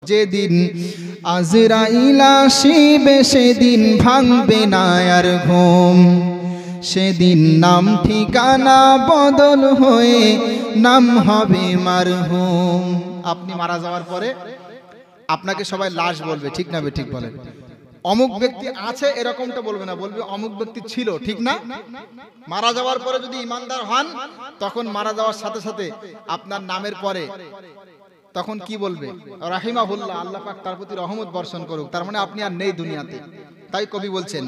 যেদিন আজরাইল আসিবে সেদিন ভাঙবে না আর ঘুম, সেদিন নাম ঠিকানা বদল হয়ে নাম হবে মারহুম। আপনি মারা যাওয়ার পরে আপনাকে সবাই লাশ বলবে, ঠিক না ঠিক বলেন? অমুক ব্যক্তি আছে এরকমটা বলবে না, বলবে অমুক ব্যক্তি ছিল, ঠিক না? মারা যাওয়ার পরে যদি ইমানদার হন তখন মারা যাওয়ার সাথে সাথে আপনার নামের পরে তখন কি বলবে? রাহিমাহুল্লাহ, আল্লাহ পাক তার প্রতি রহমত বর্ষণ করুক। তার মানে আপনি আর নেই দুনিয়াতে। তাই কবি বলছেন,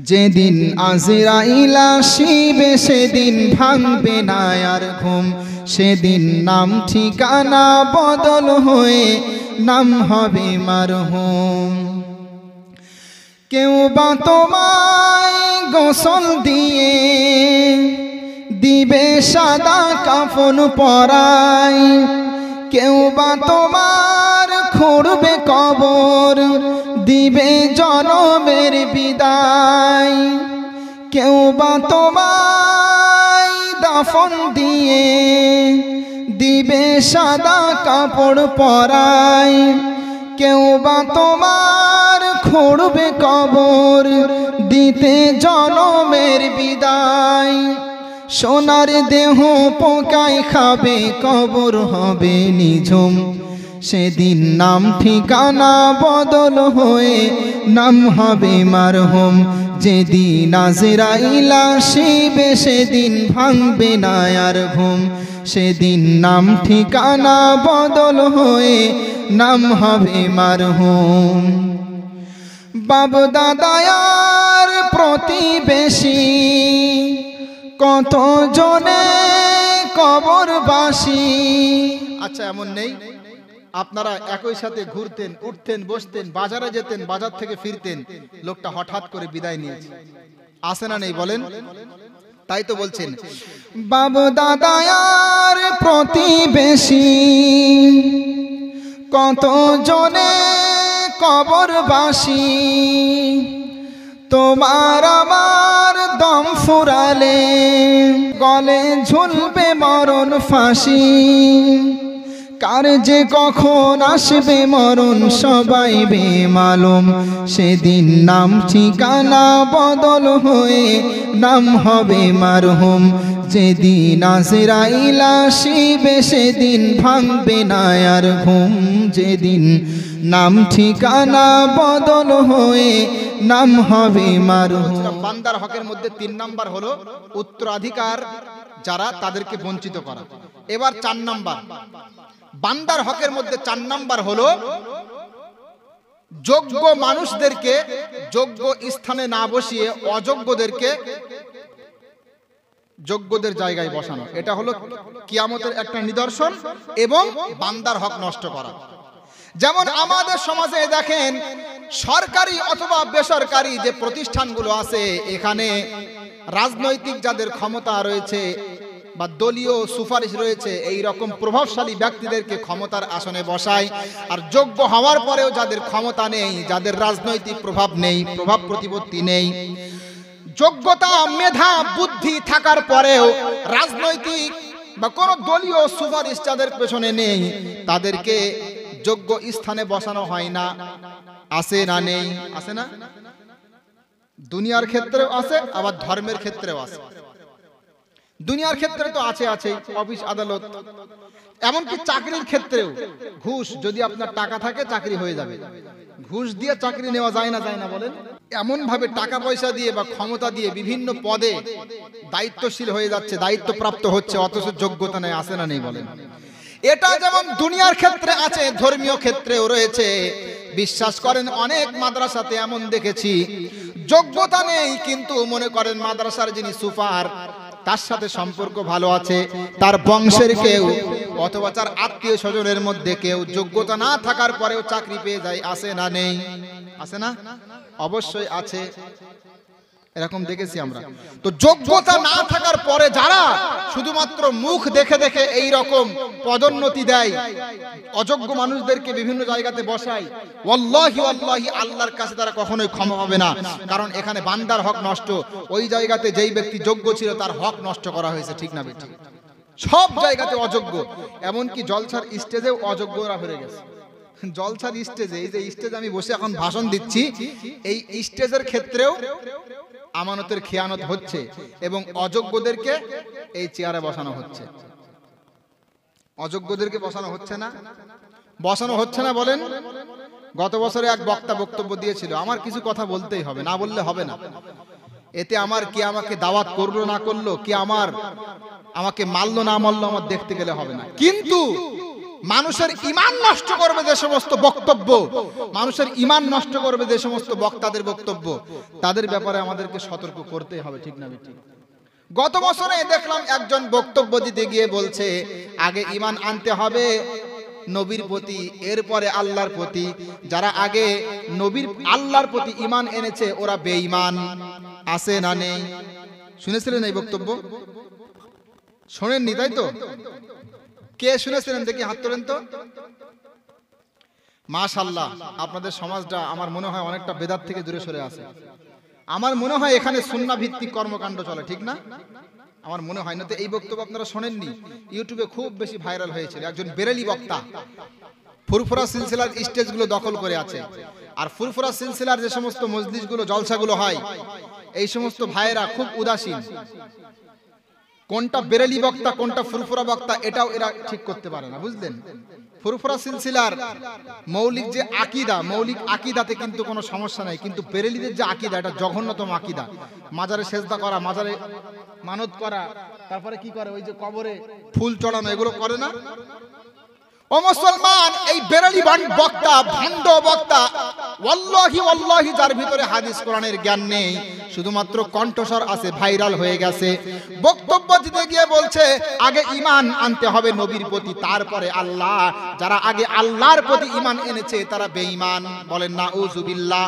যেদিন আজরাইল আসিবে সেদিন ভাঙবে না আর ঘুম, সেদিন নাম ঠিকানা বদল হয়ে নাম হবে মারহুম। কেউ বা তোমায় গোসল দিয়ে দিবে সাদা কাফন পরায়, কেউ বা তোমার খুঁড়বে কবর দিবে জনমের বিদায়, কেউ বা তোমায় দাফন দিয়ে দিবে সাদা কাপড় পরায়, কেউ বা তোমার খুঁড়বে কবর দিতে জনমের বিদায়, সোনার দেহ পোকায় খাবে কবর হবে নিঝুম, সেদিন নাম ঠিকানা বদল হয়ে নাম হবে মারহুম। যেদিন আজরাইল আসিবে সেদিন ভাঙবে না আর ঘুম, সেদিন নাম ঠিকানা বদল হয়ে নাম হবে মারহুম। বাপ দাদায়ার প্রতিবেশী কত জনে কবরবাসী। আচ্ছা, এমন নেই আপনারা একই সাথে ঘুরতেন, উঠতেন, বসতেন, বাজারে যেতেন, বাজার থেকে ফিরতেন, লোকটা হঠাৎ করে বিদায় নিয়েছে, আসে না নেই বলেন? তাই তো বলছেন, বাপ দাদায়ার প্রতিবেশী কত জনে কবরবাসী, তোমার আমার দম ফুরালে গলে ঝুলবে মরণ ফাঁসি, কার যে কখন আসবে মরণ সবাই বেমালুম, সেদিন নাম ঠিকানা বদল হয়ে নাম হবে মারহুম। যেদিন আজরাইল আসিবে সেদিন ভাঙবে না আর ঘুম, যেদিন নাম ঠিকানা বদল হয়ে নাম হবে মারহুম। বান্দার হকের মধ্যে 3 নাম্বার হলো উত্তরাধিকার যারা তাদেরকে বঞ্চিত করা। এবার 4 নাম্বার, বান্দার হকের মধ্যে 4 নাম্বার হলো যোগ্য মানুষদেরকে যোগ্য স্থানে না বসিয়ে অযোগ্যদেরকে যোগ্যদের জায়গায় বসানো। এটা হলো কিয়ামতের একটা নিদর্শন এবং বান্দার হক নষ্ট করা। যেমন আমাদের সমাজে দেখেন, সরকারি অথবা বেসরকারি যে প্রতিষ্ঠানগুলো আছে, এখানে রাজনৈতিক যাদের ক্ষমতা রয়েছে বা দলীয় সুপারিশ রয়েছে, এই রকম প্রভাবশালী ব্যক্তিদেরকে ক্ষমতার আসনে বসায়, আর যোগ্য হওয়ার পরেও যাদের ক্ষমতা নেই, যাদের রাজনৈতিক প্রভাব নেই, প্রভাব প্রতিপত্তি নেই, যোগ্যতা মেধা বুদ্ধি থাকার পরেও রাজনৈতিক বা কোন দলীয় সুপারিশ যাদের পেছনে নেই, তাদেরকে যোগ্য স্থানে বসানো হয় না। আছে না নেই? আছে না? দুনিয়ার ক্ষেত্রেও আছে, আবার ধর্মের ক্ষেত্রেও আছে। দুনিয়ার ক্ষেত্রে তো আছে, অফিস আদালত, এমনকি চাকরির ক্ষেত্রেও ঘুষ, যদি আপনার টাকা থাকে চাকরি হয়ে যাবে, ঘুষ দিয়ে চাকরি নেওয়া যায় না, যায় না বলেন? এমন ভাবে টাকা পয়সা দিয়ে বা ক্ষমতা দিয়ে বিভিন্ন পদে দায়িত্বশীল হয়ে যাচ্ছে, দায়িত্ব প্রাপ্ত হচ্ছে, অথচ যোগ্যতা নেই। আছে না নেই বলেন? এটা যেমন দুনিয়ার ক্ষেত্রে আছে, ধর্মীয় ক্ষেত্রেও রয়েছে। বিশ্বাস করেন, অনেক মাদ্রাসাতে এমন দেখেছি যোগ্যতা নেই, কিন্তু মনে করেন মাদ্রাসার যিনি সুপার তার সাথে সম্পর্ক ভালো আছে, তার বংশের কেউ অথবা তার আত্মীয় স্বজনের মধ্যে কেউ যোগ্যতা না থাকার পরেও চাকরি পেয়ে যায়। আছে না নেই? আছে না? অবশ্যই আছে, এরকম দেখেছি আমরা। তো যোগ্যতা না থাকার পরে যারা শুধুমাত্র মুখ দেখে দেখে এই রকম পদোন্নতি দেয়, অযোগ্য মানুষদেরকে বিভিন্ন জায়গাতে বসায়, ওয়াল্লাহি ওয়াল্লাহি আল্লাহর কাছে তারা কখনোই ক্ষমা পাবে না। কারণ এখানে বান্দার হক নষ্ট, ওই জায়গাতে যেই ব্যক্তি যোগ্য ছিল তার হক নষ্ট করা হয়েছে, ঠিক না বেঠিক? সব জায়গাতে অযোগ্য, এমনকি জলসার স্টেজেও অযোগ্যরা হয়ে গেছে। জলসার স্টেজে, এই যে স্টেজে আমি বসে এখন ভাষণ দিচ্ছি, এই স্টেজের ক্ষেত্রেও আমানতের খেয়ানত হচ্ছে এবং অযোগ্যদেরকে এই চেয়ারে বসানো হচ্ছে। অযোগ্যদেরকে বসানো হচ্ছে না, বসানো হচ্ছে না বলেন। গত বছরে এক বক্তা বক্তব্য দিয়েছিল, আমার কিছু কথা বলতেই হবে, না বললে হবে না। এতে আমার কে আমাকে দাওয়াত করলো না করলো, কে আমাকে মারলো না মারলো, আমার দেখতে গেলে হবে না। কিন্তু মানুষের ঈমান নষ্ট করবে যে সমস্ত বক্তব্য, মানুষের ঈমান নষ্ট করবে যে সমস্ত বক্তাদের বক্তব্য, তাদের ব্যাপারে আমাদেরকে সতর্ক করতেই হবে, ঠিক না ঠিক? গত বছরে দেখলাম একজন বক্তব্য দিতে গিয়ে বলছে আগে ঈমান আনতে হবে নবীর প্রতি, এরপরে আল্লাহর প্রতি। যারা আগে নবীর আল্লাহর প্রতি ঈমান এনেছে ওরা বেঈমান। আছে না নেই? শুনেছিলেন এই বক্তব্য? শোনেননি তাই তো? কে শুনেছিলেন দেখি হাত তোলেন তো। মাশাআল্লাহ, আপনাদের সমাজটা আমার মনে হয় অনেকটা বেদাত থেকে দূরে সরে আছে। আমার মনে হয় এখানে সুন্নাহ ভিত্তিক কর্মকাণ্ড চলে, ঠিক না? আমার মনে হয় না তো এই বক্তব্য আপনারা শোনেননি। ইউটিউবে খুব বেশি ভাইরাল হয়েছিল। একজন বেরেলি বক্তা ফুরফুরা সিলসিলার স্টেজগুলো দখল করে আছে। আর ফুরফুরা সিলসিলার যে সমস্ত মজলিসগুলো জলসাগুলো হয়, এই সমস্ত ভাইয়েরা খুব উদাসীন। কোনটা বেরেলি বক্তা কোনটা ফুরফুরা বক্তা এটাও এরা ঠিক করতে পারে না, বুঝলেন? ফুরফুরা সিলসিলার মৌলিক যে আকীদা, মৌলিক আকীদাতে কিন্তু কোনো সমস্যা নাই, কিন্তু বেরেলিদের যে আকীদা এটা জঘন্যতম আকীদা। মাজারে সেজদা করা, মাজারে মানত করা, তারপরে কি করে ওই যে কবরে ফুল চড়ানো, এগুলো করে না? ও মুসলমান, এই বেরেলি বক্তা, ভণ্ড বক্তা, ওয়াল্লাহি ওয়াল্লাহি যার ভিতরে হাদিস কোরআনের জ্ঞান নেই, শুধুমাত্র কণ্ঠস্বর আছে, ভাইরাল হয়ে গেছে। বক্তব্য দিতে গিয়ে বলছে আগে ঈমান আনতে হবে নবীর প্রতি, তারপরে আল্লাহ। যারা আগে আল্লাহর প্রতি ঈমান এনেছে তারা বেঈমান। বলেন নাউযুবিল্লাহ।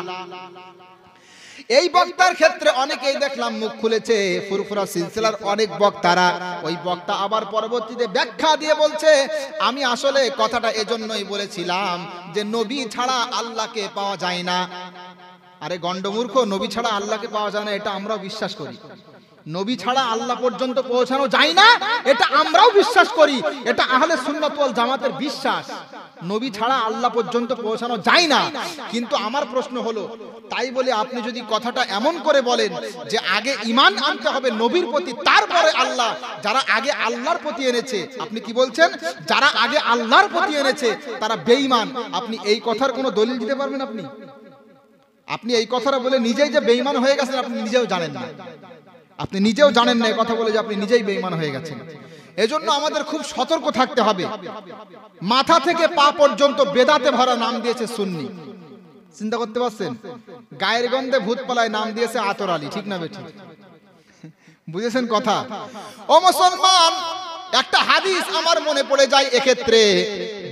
এই বক্তার ক্ষেত্রে অনেকেই দেখলাম মুখ খুলেছে, ফুরফুরা সিলসিলার অনেক বক্তারা। ওই বক্তা আবার পরবর্তীতে ব্যাখ্যা দিয়ে বলছে আমি আসলে কথাটা এজন্যই বলেছিলাম যে নবী ছাড়া আল্লাহকে পাওয়া যায় না। আরে গন্ডমূর্খ, নবী ছাড়া আল্লাহকে পাওয়া যায় না এটা আমরাও বিশ্বাস করি। নবী ছাড়া আল্লাহ পর্যন্ত পৌঁছানো যায় না এটা আমরাও বিশ্বাস করি। এটা আহলে সুন্নাত ওয়াল জামাতের বিশ্বাস। নবী ছাড়া আল্লাহ পর্যন্ত পৌঁছানো যায় না। কিন্তু আমার প্রশ্ন হলো, তাই বলে আপনি যদি কথাটা এমন করে বলেন যে আগে ঈমান আনতে হবে নবীর প্রতি, তারপরে আল্লাহ, যারা আগে আল্লাহর প্রতি এনেছে, আপনি কি বলছেন? যারা আগে আল্লাহর প্রতি এনেছে তারা বেঈমান। আপনি এই কথার কোনো দলিল দিতে পারবেন? আপনি এই কথাটা বলে নিজেই যে বেঈমান হয়ে গেছেন আপনি নিজেও জানেন না। আপনি নিজেও জানেন না এই কথা বলে যে আপনি নিজেই বেঈমান হয়ে গেছেন। এজন্য আমাদের খুব সতর্ক থাকতে হবে। মাথা থেকে পা পর্যন্ত বেদাতে ভরা নাম দিয়েছে সুন্নি। চিন্তা করতে পারছেন? গায়ের গন্ধে ভূত পালায় নাম দিয়েছে আতর আলী, ঠিক না বেঠিক? বুঝেছেন কথা? ও মুসলমান, একটা হাদিস আমার মনে পড়ে যায় এক্ষেত্রে।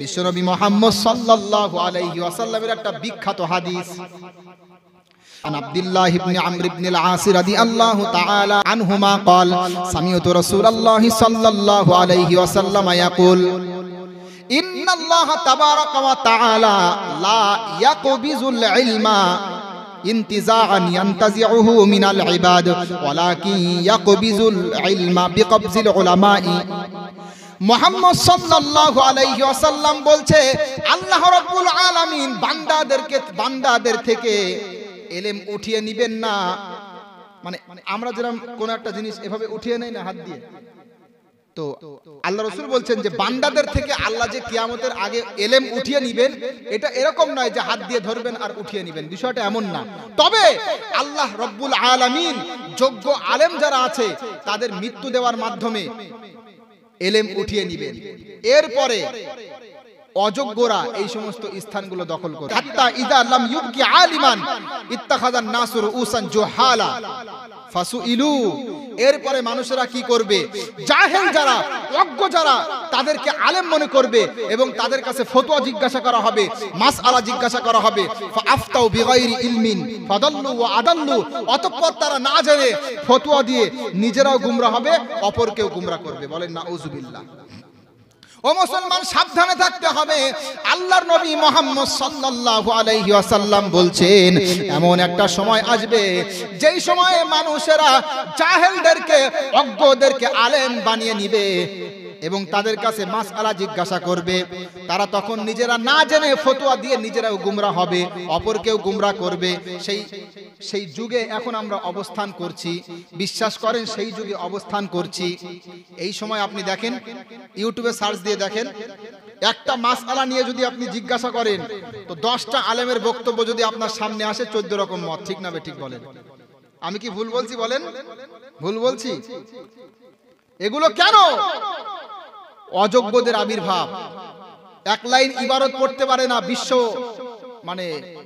বিশ্বনবী মুহাম্মদ সাল্লাল্লাহু আলাইহি ওয়াসাল্লামের একটা বিখ্যাত হাদিস। عن عبد الله بن عمرو بن العاص رضي الله تعالى عنهما قال سمعت رسول الله صلى الله عليه وسلم يقول إن الله تبارك وتعالى لا يقبض العلم انتزاعا ينتزعه من العباد ولكن يقبض العلم بقبض العلماء। মুহাম্মদ সাল্লাল্লাহু আলাইহি ওয়াসাল্লাম বলছে আল্লাহ রাব্বুল আলামিন বান্দাদের থেকে এলেম উঠিয়ে নিবেন না। মানে আমরা যেরকম কোন একটা জিনিস এভাবে উঠিয়ে নেই না হাত দিয়ে, তো আল্লাহ রাসূল বলছেন যে বান্দাদের থেকে আল্লাহ যে কিয়ামতের আগে এলেম উঠিয়ে নিবেন, এটা এরকম নয় যে হাত দিয়ে ধরবেন আর উঠিয়ে নিবেন, বিষয়টা এমন না। তবে আল্লাহ রব্বুল আলামিন যোগ্য আলেম যারা আছে তাদের মৃত্যু দেওয়ার মাধ্যমে এলেম উঠিয়ে নিবেন। এরপরে অযোগ্যরা এই সমস্ত স্থানগুলো দখল করে। হাত্তা ইযা লাম ইউবকি আলিমান ইত্তাখাযান নাসু রুউসান জুহালা ফাসুইলু। এরপরে মানুষেরা কি করবে? জাহেল যারা, অজ্ঞ যারা, তাদেরকে আলেম মনে করবে এবং তাদের কাছে ফতোয়া জিজ্ঞাসা করা হবে, মাসআলা জিজ্ঞাসা করা হবে। ফাআফতাউ বিগাইরি ইলমিন ফাদাল্লু ওয়া আদাল্লু। অতঃপর তারা না জেনে ফতোয়া দিয়ে নিজেরাও গুমরা হবে, অপরকেও গুমরা করবে। বলেন নাউযুবিল্লাহ। ও মুসলমান, সাবধানে থাকতে হবে। আল্লাহর নবী মুহাম্মদ সাল্লাল্লাহু আলাইহি ওয়াসাল্লাম বলছেন এমন একটা সময় আসবে যেই সময়ে মানুষেরা জাহেলদেরকে, অজ্ঞদেরকে আলেম বানিয়ে নিবে। এবং তাদের কাছে মাসআলা জিজ্ঞাসা করবে, তারা তখন নিজেরা না জেনে ফতোয়া দিয়ে নিজেরাও গুমরাহ হবে, অপরকেও গুমরাহ করবে। সেই যুগে এখন আমরা অবস্থান করছি, বিশ্বাস করেন সেই যুগে অবস্থান করছি। এই সময় আপনি দেখেন, ইউটিউবে সার্চ দিয়ে দেখেন, একটা মাসআলা নিয়ে যদি আপনি জিজ্ঞাসা করেন তো 10টা আলেমের বক্তব্য যদি আপনার সামনে আসে 14 রকম মত, ঠিক না বেঠিক বলেন? আমি কি ভুল বলছি বলেন? ভুল বলছি? এগুলো কেন? অযোগ্যদের আবির্ভাব। এক লাইন ইবারত পড়তে পারে না,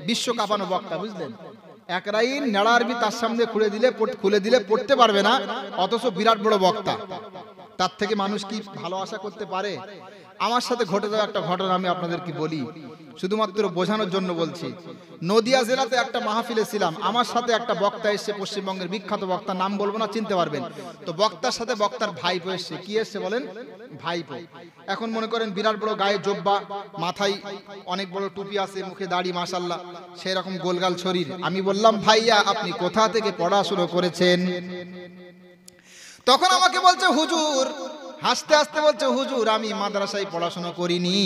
বিশ্ব কাঁপানো বক্তা, বুঝলেন? এক লাইন নেড়া আরবি তার সামনে খুলে দিলে পড়তে পারবে না, অথচ বিরাট বড় বক্তা। তার থেকে মানুষ কি ভালো আশা করতে পারে? আমার সাথে ঘটে যাওয়া একটা ঘটনা আমি আপনাদেরকে বলি, শুধুমাত্র বোঝানোর জন্য বলছি। নদিয়া জেলাতে একটা মাহফিলে ছিলাম, আমার সাথে একটা বক্তা এসছে, পশ্চিমবঙ্গের বিখ্যাত বক্তা, নাম বলবো না, চিনতে পারবেন। তো বক্তার সাথে বক্তার ভাইপো এসছে। কি এসছে বলেন? ভাইপো। এখন মনে করেন বিরাট বড় গায়ে জব্বা, মাথায় অনেক বড় টুপি আছে, মুখে দাড়ি মাশাআল্লাহ, সেই রকম গোলগাল শরীর। আমি বললাম, ভাইয়া আপনি কোথা থেকে পড়াশোনা করেছেন? তখন আমাকে বলছে হুজুর, হাসতে হাসতে বলছে, হুজুর আমি মাদ্রাসায় পড়াশোনা করিনি,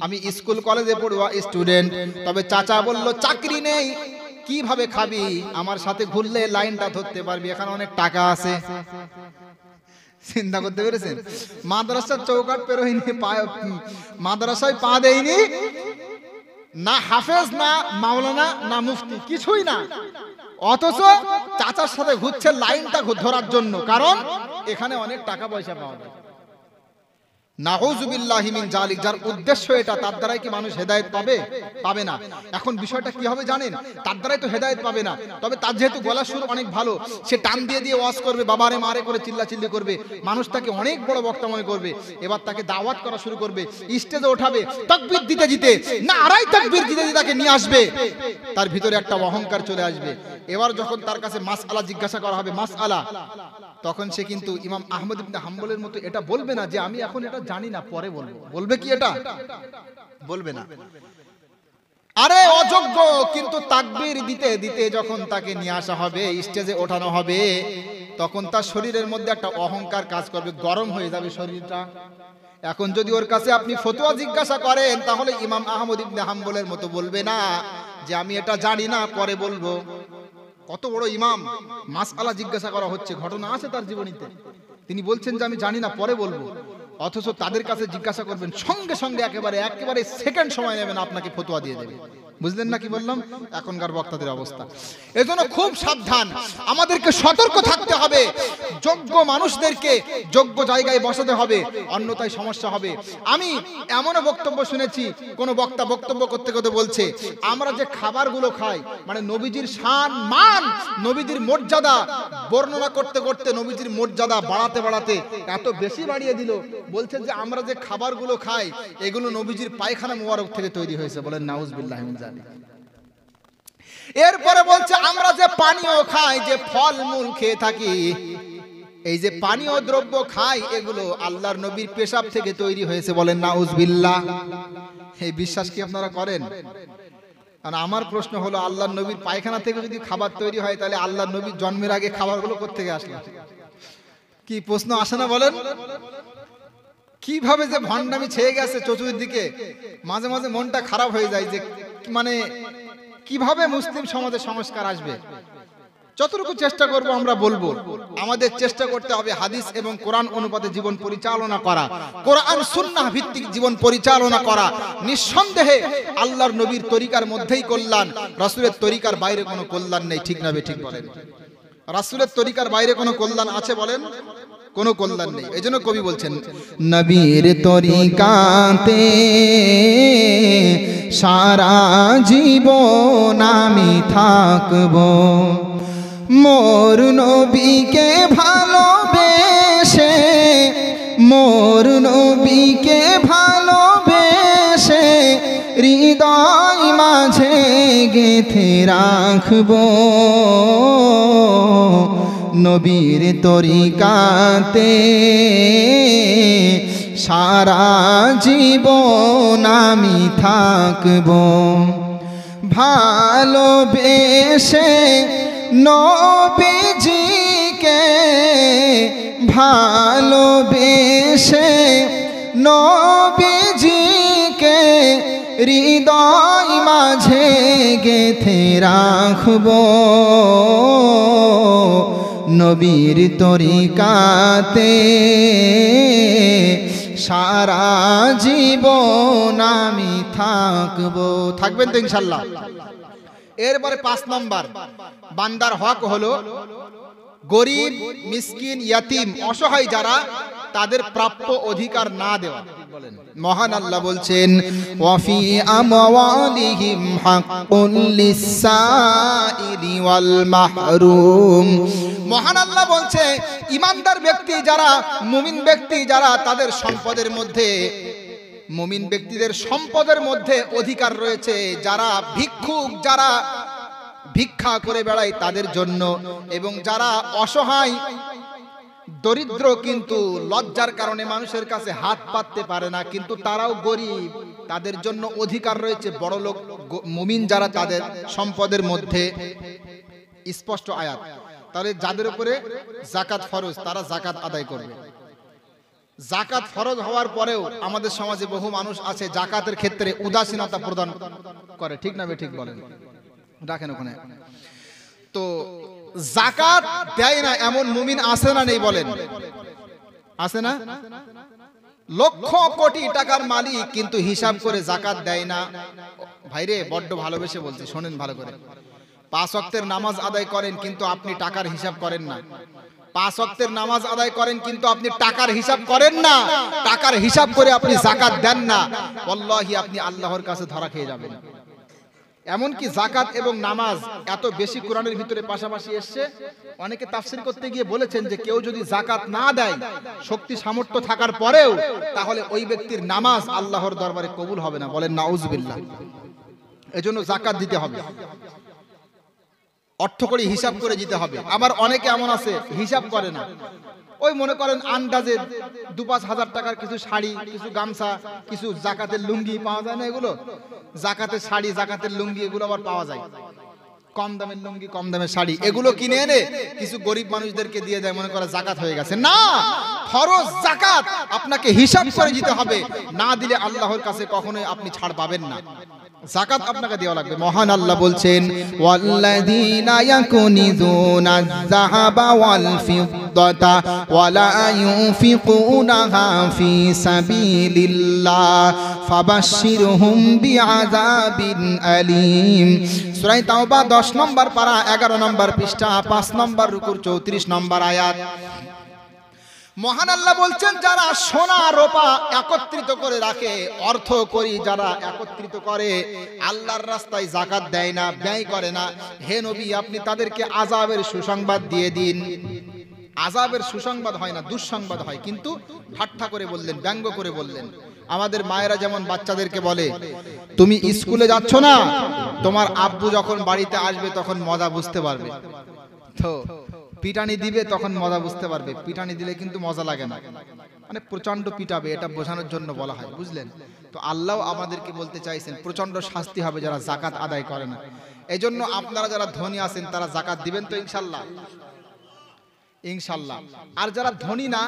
আমি স্কুল কলেজে পড়ুয়া স্টুডেন্ট। তবে চাচা বলল চাকরি নেই, কিভাবে খাবি? আমার সাথে ঘুরলে লাইনটা ধরতে পারবি, এখানে অনেক টাকা আছে। চিন্তা করতে পেরেছেন? মাদ্রাসার চৌকাট পেরোয়নি, মাদ্রাসায় পা দেয়নি, না হাফেজ, না মাওলানা, না মুফতি, কিছুই না, অথচ চাচার সাথে ঘুরছে লাইনটা ধরার জন্য, কারণ এখানে অনেক টাকা পয়সা পাওয়া যায়। নাউযুবিল্লাহি মিন জালিক। যার উদ্দেশ্য এটা, তার দ্বারাই কি মানুষ হেদায়েত পাবে? পাবে না। এখন বিষয়টা কি হবে জানেন? তার দ্বারাই তো হেদায়েত পাবে না। তবে তার যেহেতু গলার সুর অনেক ভালো, সে টান দিয়ে ওয়াজ করবে, বাবারে মারে করে চিল্লাচিল্লি করবে, মানুষ তাকে অনেক বড় বক্তা মনে করবে। এবার তাকে দাওয়াত করা শুরু করবে, স্টেজে ওঠাবে, তাকবীর দিতে নারায়ে তাকবীর দিতে তাকে নিয়ে আসবে। তার ভিতরে একটা অহংকার চলে আসবে। এবার যখন তার কাছে মাসআলা জিজ্ঞাসা করা হবে, মাসআলা, তখন সে কিন্তু ইমাম আহমদ ইবনে হাম্বলের মতো এটা বলবে না যে আমি এখন এটা জানি না, পরে বলবো। বলবে কি এটা? বলবে না। আরে অযোগ্য, কিন্তু তাকবীর দিতে যখন তাকে নিয়ে আসা হবে, স্টেজে ওঠানো হবে, তখন তার শরীরের মধ্যে একটা অহংকার কাজ করবে, গরম হয়ে যাবে শরীরটা। এখন যদি ওর কাছে আপনি ফতোয়া জিজ্ঞাসা করেন, তাহলে ইমাম আহমদ ইবনে হাম্বলের মতো বলবে না যে আমি এটা জানি না, পরে বলবো। কত বড় ইমাম, মাসআলা জিজ্ঞাসা করা হচ্ছে, ঘটনা আছে তার জীবনীতে, তিনি বলছেন যে আমি জানি না, পরে বলবো। অথচ তাদের কাছে জিজ্ঞাসা করবেন, সঙ্গে সঙ্গে একেবারে সেকেন্ড সময় নেবেন, আপনাকে ফতোয়া দিয়ে দেবে। বুঝলেন না কি বললাম? এখনকার বক্তাদের অবস্থা। এজন্য খুব সাবধান, আমাদেরকে সতর্ক থাকতে হবে। যোগ্য মানুষদেরকে যোগ্য জায়গায় বসাতে হবে, অন্যথায় সমস্যা হবে। আমি এমনও বক্তব্য শুনেছি, কোন বক্তা বক্তব্য করতে করতে বলছে, আমরা যে খাবারগুলো খাই, মানে নবীজির শান মান, নবীজির মর্যাদা বর্ণনা করতে করতে নবীজির মর্যাদা বাড়াতে এত বেশি বাড়িয়ে দিল, বলছে যে আমরা যে খাবারগুলো খাই এগুলো নবীজির পায়খানা মোবারক থেকে তৈরি হয়েছে। বলেন নাউযুবিল্লাহি মিন যালিক। এরপরে বলছে আমরা যে পানীয় খাই, যে ফলমূল খেয়ে থাকি, এই যে পানীয় দ্রব্য খাই, এগুলো আল্লাহর নবীর পেশাব থেকে তৈরি হয়েছে। বলেন নাউযুবিল্লাহ। এই বিশ্বাস কি আপনারা করেন? আর আমার প্রশ্ন হলো, আল্লাহর নবীর পায়খানা থেকে যদি খাবার তৈরি হয়, তাহলে আল্লাহর নবীর জন্মের আগে খাবারগুলো কোথা থেকে আসলো? কি প্রশ্ন আসে না বলেন? কিভাবে যে ভণ্ডামি ছেয়ে গেছে চতুর্দিকে, মাঝে মাঝে মনটা খারাপ হয়ে যায় যে মানে কিভাবে মুসলিম সমাজে সংস্কার আসবে। যতটুকু চেষ্টা করব আমরা বলবো, আমাদের চেষ্টা করতে হবে হাদিস এবং কোরআন অনুপাতে জীবন পরিচালনা করা, কোরআন সুন্নাহ ভিত্তিক জীবন পরিচালনা করা। নিঃসন্দেহে আল্লাহর নবীর তরিকার মধ্যেই কল্যাণ, রাসূলের তরিকার বাইরে কোনো কল্যাণ নেই। ঠিক না বেঠিক বলেন? রাসূলের তরিকার বাইরে কোনো কল্যাণ আছে বলেন? কোনো কল্যাণ নেই। এজন্য কবি বলছেন, নবীর তরিকাতে সারা জীবন আমি থাকবো, মোর নবীকে ভালোবেসে, মোর নবীকে ভালোবেসে হৃদয় মাঝে গেঁথে রাখবো, নবীর তরিকাতে সারা জীবন আমি থাকবো, ভালোবেসে নবীজিকে ভালোবেসে নবীজিকে হৃদয় মাঝে গেথে রাখব, নবীর তরিকাতে সারা জীবন আমি থাকবো। থাকবেন তো ইনশাল্লাহ? এরপরে 5 নম্বর বান্দার হক হলো গরিব, মিসকিন, ইয়াতিম, অসহায় যারা, তাদের প্রাপ্য অধিকার না দেওয়া। মহান আল্লাহ বলছেন ওয়াফি আমওয়ালিহিম হাক্কুন লিসাইলি ওয়াল মাহরুম। মহান আল্লাহ বলছে ইমানদার ব্যক্তি যারা, মুমিন ব্যক্তি যারা, তাদের সম্পদের মধ্যে, মুমিন ব্যক্তিদের সম্পদের মধ্যে অধিকার রয়েছে। যারা ভিক্ষুক, যারা ভিক্ষা করে বেড়ায় তাদের জন্য, এবং যারা অসহায় দরিদ্র কিন্তু লজ্জার কারণে মানুষের কাছে হাত পাততে পারে না, কিন্তু তারাও গরিব, তাদের জন্য অধিকার রয়েছে। বড় লোক মুমিন যারা, তাদের সম্পদের মধ্যে স্পষ্ট আয়াত। তাহলে যাদের উপরে যাকাত ফরজ তারা যাকাত আদায় করবে। যাকাত ফরজ হওয়ার পরেও আমাদের সমাজে বহু মানুষ আছে যাকাতের ক্ষেত্রে উদাসীনতা প্রদান করে। ঠিক না? ঠিক বলেন, রাখেন ওখানে। তো যাকাত দেয় না এমন মুমিন আছে না নেই? বলেন, আছে না? লক্ষ কোটি টাকার মালিক কিন্তু হিসাব করে যাকাত দেয় না। ভাইরে, বড্ড ভালোবেসে বলছি, শোনেন ভালো করে। 5 ওয়াক্তের নামাজ আদায় করেন কিন্তু আপনি টাকার হিসাব করেন না। 5 ওয়াক্তের নামাজ আদায় করেন কিন্তু আপনি টাকার হিসাব করেন না। টাকার হিসাব করে আপনি যাকাত দেন না, ওয়াল্লাহি আপনি আল্লাহর কাছে ধরা খেয়ে যাবেন। এমনকি যাকাত এবং নামাজ এত বেশি কোরআনের ভিতরে পাশাপাশি এসছে, অনেকে তাফসীর করতে গিয়ে বলেছেন যে কেউ যদি যাকাত না দেয় শক্তি সামর্থ্য থাকার পরেও, তাহলে ওই ব্যক্তির নামাজ আল্লাহর দরবারে কবুল হবে না। বলেন নাউজুবিল্লাহ। এজন্য যাকাত দিতে হবে, অর্থ করে হিসাব করে দিতে হবে। আবার অনেকে এমন আছে হিসাব করে না, ওই মনে করেন আন্দাজে 2-5 হাজার টাকার কিছু শাড়ি, কিছু গামছা, কিছু যাকাতের লুঙ্গি পাওয়া যায় না? এগুলো যাকাতের শাড়ি, যাকাতের লুঙ্গি এগুলো আবার পাওয়া যায়। কম দামের লুঙ্গি, কম দামের শাড়ি, এগুলো কিনে এনে কিছু গরিব মানুষদেরকে দিয়ে দেয়, মনে করে যাকাত হয়ে গেছে। না, ফরজ যাকাত আপনাকে হিসাব করে দিতে হবে, না দিলে আল্লাহর কাছে কখনোই আপনি ছাড় পাবেন না। যাকাত আপনাকে দেওয়া লাগবে। মহান আল্লাহ বলছেন ওয়াল্লাযীনা ইয়াকুনিজুনা আয-যাহাবা ওয়াল ফিদ্দাতা ওয়ালা ইউনফিকুনাহা ফি সাবিলিল্লাহ ফাবাশশিরহুম বিআযাবিন আলীম। সূরা তাওবা 10 নম্বর পারা 11 নম্বর পৃষ্ঠা 5 নম্বর রুকুর 34 নম্বর আয়াত। মহান আল্লাহ বলছেন যারা সোনা রূপা একত্রিত করে রাখে, অর্থ করি যারা একত্রিত করে, আল্লাহর রাস্তায় যাকাত দেয় না, ব্যয় করে না, হে নবী আপনি তাদেরকে আযাবের সুসংবাদ দিয়ে দিন। আযাবের সুসংবাদ হয় না, দুঃসংবাদ হয়, কিন্তু ঠাট্টা করে বললেন, ব্যঙ্গ করে বললেন। আমাদের মায়েরা যেমন বাচ্চাদেরকে বলে তুমি স্কুলে যাচ্ছ না, তোমার আব্বু যখন বাড়িতে আসবে তখন মজা বুঝতে পারবে। তো পিটানি দিবে তখন মজা বুঝতে পারবে, পিটানি দিলে কিন্তু মজা লাগে না, মানে প্রচন্ড পিটাবে, এটা বোঝানোর জন্য বলা হয়, বুঝলেন? তো আল্লাহ আমাদেরকে বলতে চাইছেন প্রচন্ড শাস্তি হবে যারা যাকাত আদায় করে না। এই জন্য আপনারা যারা ধনী আছেন তারা যাকাত দিবেন তো ইনশাল্লাহ, ইনশাল্লাহ। আর যারা ধনী না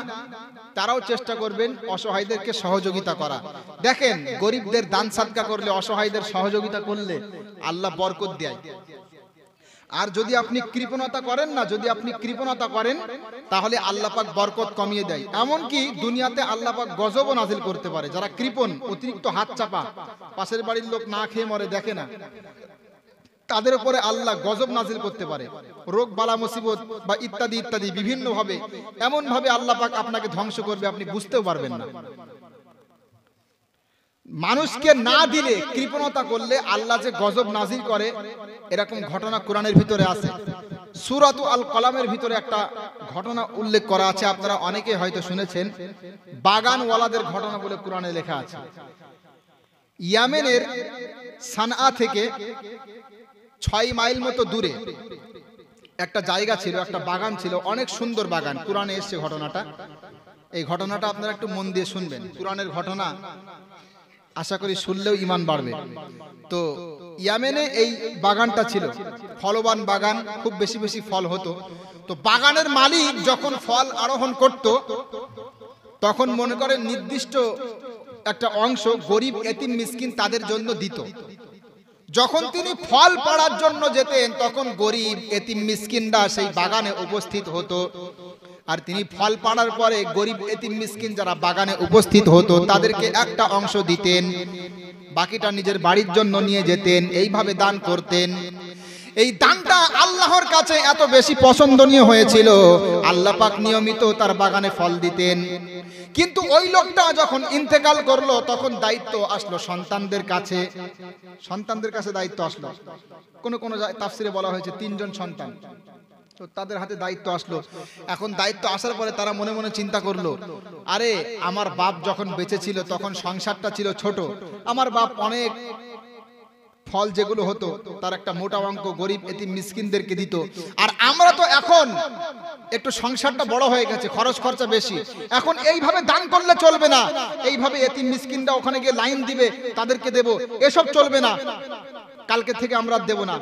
তারাও চেষ্টা করবেন অসহায়দেরকে সহযোগিতা করা। দেখেন গরিবদের দান সাদকা করলে, অসহায়দের সহযোগিতা করলে আল্লাহ বরকত দেয়। আর যদি আপনি কৃপণতা করেন না, যদি আপনি কৃপণতা করেন তাহলে আল্লাহ পাক বরকত কমিয়ে দেয়। এমনকি দুনিয়াতে আল্লাহ পাক গজবও নাজিল করতে পারে। যারা কৃপণ, অতিরিক্ত হাত চাপা, পাশের বাড়ির লোক না খেয়ে মরে দেখে না, তাদের উপরে আল্লাহ গজব নাজিল করতে পারে, রোগ বালা মুসিবত বা ইত্যাদি ইত্যাদি বিভিন্ন ভাবে, এমন ভাবে আল্লাহ পাক আপনাকে ধ্বংস করবে আপনি বুঝতেও পারবেন না। মানুষকে না দিলে, কৃপণতা করলে আল্লাহ যে গজব নাজিল করে, এরকম ঘটনা কোরআনের ভিতরে আছে। সূরাতুল আল কলামের ভিতরে একটা ঘটনা উল্লেখ করা আছে, আপনারা অনেকে হয়তো শুনেছেন। বাগানওয়ালাদের ঘটনা বলে কোরআনে লেখা আছে। ইয়েমেনের সানআ থেকে 6 মাইল মতো দূরে একটা জায়গা ছিল, একটা বাগান ছিল, অনেক সুন্দর বাগান। কোরআনে এসেছে ঘটনাটা। এই ঘটনাটা আপনারা একটু মন দিয়ে শুনবেন। কোরআনের ঘটনা, আশা করি শুনলেও ঈমান বাড়বে। তো ইয়ামেনে এই বাগানটা ছিল, ফলবান বাগান, খুব বেশি বেশি ফল হতো। তো বাগানের মালিক যখন ফল আরোহণ করত, তখন মনে করেন নির্দিষ্ট একটা অংশ গরিব এতিম মিসকিন তাদের জন্য দিত। যখন তিনি ফল পাড়ার জন্য যেতেন, তখন গরিব এতিম মিসকিনরা সেই বাগানে উপস্থিত হতো। আর তিনি ফল পাড়ার পরে গরিব এতিম মিসকিন যারা বাগানে উপস্থিত হতো, তাদেরকে একটা অংশ দিতেন, বাকিটা নিজের বাড়ির জন্য নিয়ে যেতেন। এইভাবে দান করতেন। এই দানটা আল্লাহর কাছে এত বেশি পছন্দনীয় হয়েছিল, আল্লাহ পাক নিয়মিত তার বাগানে ফল দিতেন। কিন্তু ওই লোকটা যখন ইন্তেকাল করলো, তখন দায়িত্ব আসলো সন্তানদের কাছে। সন্তানদের কাছে দায়িত্ব আসলো। কোন কোন তাফসিরে বলা হয়েছে 3 জন সন্তান, তো তাদের হাতে দায়িত্ব আসলো। এখন দায়িত্ব আসার পরে তারা মনে মনে চিন্তা করলো, আরে আমার বাপ যখন বেঁচে ছিল তখন সংসারটা ছিল ছোট, আমার বাপ অনেক ফল যেগুলো হতো তার একটা মোটা অঙ্ক গরিব এতিম মিসকিনদেরকে দিত। আর আমরা তো এখন একটু সংসারটা বড় হয়ে গেছে, খরচ খরচা বেশি, এখন এইভাবে দান করলে চলবে না, এইভাবে এতিম মিসকিনরা ওখানে গিয়ে লাইন দিবে, তাদেরকে দেব, এসব চলবে না, কালকে থেকে আমরা দেব না।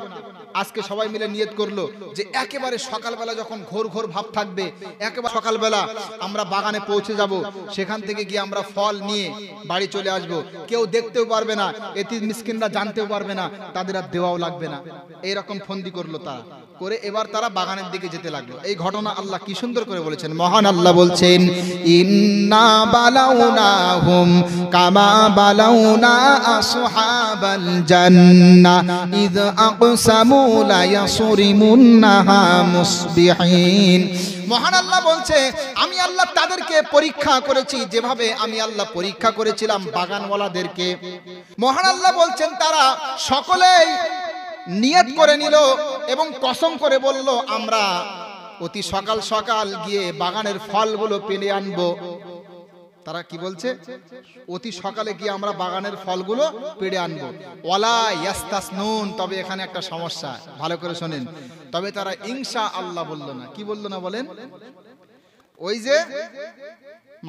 আজকে সবাই মিলে নিয়ত করলো যে একেবারে সকালবেলা যখন ঘোর ঘোর ভাব থাকবে, একেবারে সকালবেলা আমরা বাগানে পৌঁছে যাব, সেখান থেকে গিয়ে আমরা ফল নিয়ে বাড়ি চলে আসব, কেউ দেখতেও পারবে না, এতিম মিসকিনরা জানতেও পারবে না, তাদের আর দেওয়াও লাগবে না। এইরকম ফন্দি করলো তারা, করে এবার তারা বাগানের দিকে যেতে লাগলো। এই ঘটনা আল্লাহ কি সুন্দর করে বলেছেন। মহান আল্লাহ বলছেন, ইন্না বালাউনাহুম কামা বালাউনা আসহাবাল জান্নাহ ইয আকসামু লা ইয়াসরিমুন্নাহা মুসবিহিন। মহান আল্লাহ বলছে, আমি আল্লাহ তাদেরকে পরীক্ষা করেছি যেভাবে আমি আল্লাহ পরীক্ষা করেছিলাম বাগানওয়ালাদেরকে। মহান আল্লাহ বলছেন, তারা সকলেই নিয়ত করে নিল এবং কসম করে বলল, আমরা অতি সকাল সকাল গিয়ে বাগানের ফলগুলো পেলে আনবো। তারা কি বলছে? অতি সকালে গিয়ে আমরা বাগানের ফলগুলো পেড়ে আনবো। ওয়ালা ইয়াস্তাসনুন, তবে এখানে একটা সমস্যা, ভালো করে শোনেন। তবে তারা ইনশা আল্লাহ বলল না। কি বলল না বলেন? ওই যে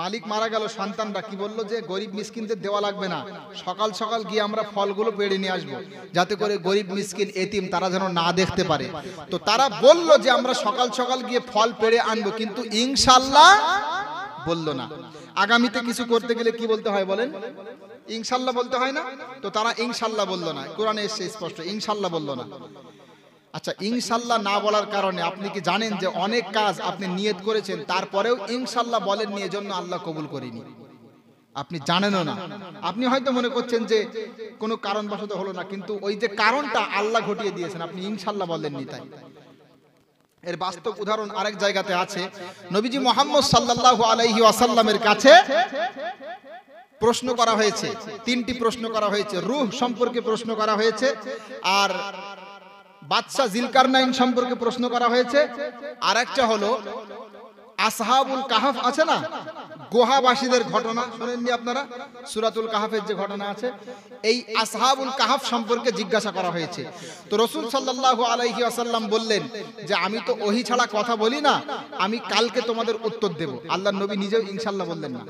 মালিক মারা গেল, সন্তানরা কি বলল যে গরিব মিসকিনদের দেওয়া লাগবে না, সকাল সকাল গিয়ে আমরা ফলগুলো পেড়ে নিয়ে আসবো, যাতে করে গরিব মিসকিন এতিম তারা যেন না দেখতে পারে। তো তারা বলল যে আমরা সকাল সকাল গিয়ে ফল পেড়ে আনবো, কিন্তু ইনশাআল্লাহ বলল না। আগামীতে কিছু করতে গেলে কি বলতে হয় বলেন? ইনশাআল্লাহ বলতে হয় না? তো তারা ইনশাআল্লাহ বলল না। কোরআনে এসেছে স্পষ্ট, ইনশাআল্লাহ বলল না। আচ্ছা, ইনশাআল্লাহ না বলার কারণে আপনি কি জানেন যে অনেক কাজ আপনি নিয়ত করেছেন, তারপরেও ইনশাআল্লাহ বলেননি, এজন্য আল্লাহ কবুল করেনি? আপনি জানেনও না। আপনি হয়তো মনে করছেন যে কোনো কারণবশত হলো না, কিন্তু ওই যে কারণটা আল্লাহ ঘটিয়ে দিয়েছেন, আপনি ইনশাআল্লাহ বলেননি তাই। এর বাস্তব উদাহরণ আরেক জায়গাতে আছে। নবীজি মুহাম্মদ সাল্লাল্লাহু আলাইহি ওয়াসাল্লামের কাছে প্রশ্ন করা হয়েছে, 3টি প্রশ্ন করা হয়েছে। রূহ সম্পর্কে প্রশ্ন করা হয়েছে, আর বাদশা জিলকারনাইন সম্পর্কে প্রশ্ন করা হয়েছে, আর একটা হলো আসহাবুল কাহাফ আছে না, গুহাবাসীদের ঘটনা শুনেননি আপনারা? সূরাতুল কাহাফের যে ঘটনা আছে, এই আসহাবুল কাহাফ সম্পর্কে জিজ্ঞাসা করা হয়েছে। তো রাসূল সাল্লাল্লাহু আলাইহি ওয়াসাল্লাম বললেন যে আমি তো ওহী ছাড়া কথা বলি না, আমি কালকে তোমাদের উত্তর দেব। আল্লাহর নবী নিজেও ইনশাআল্লাহ বললেন না।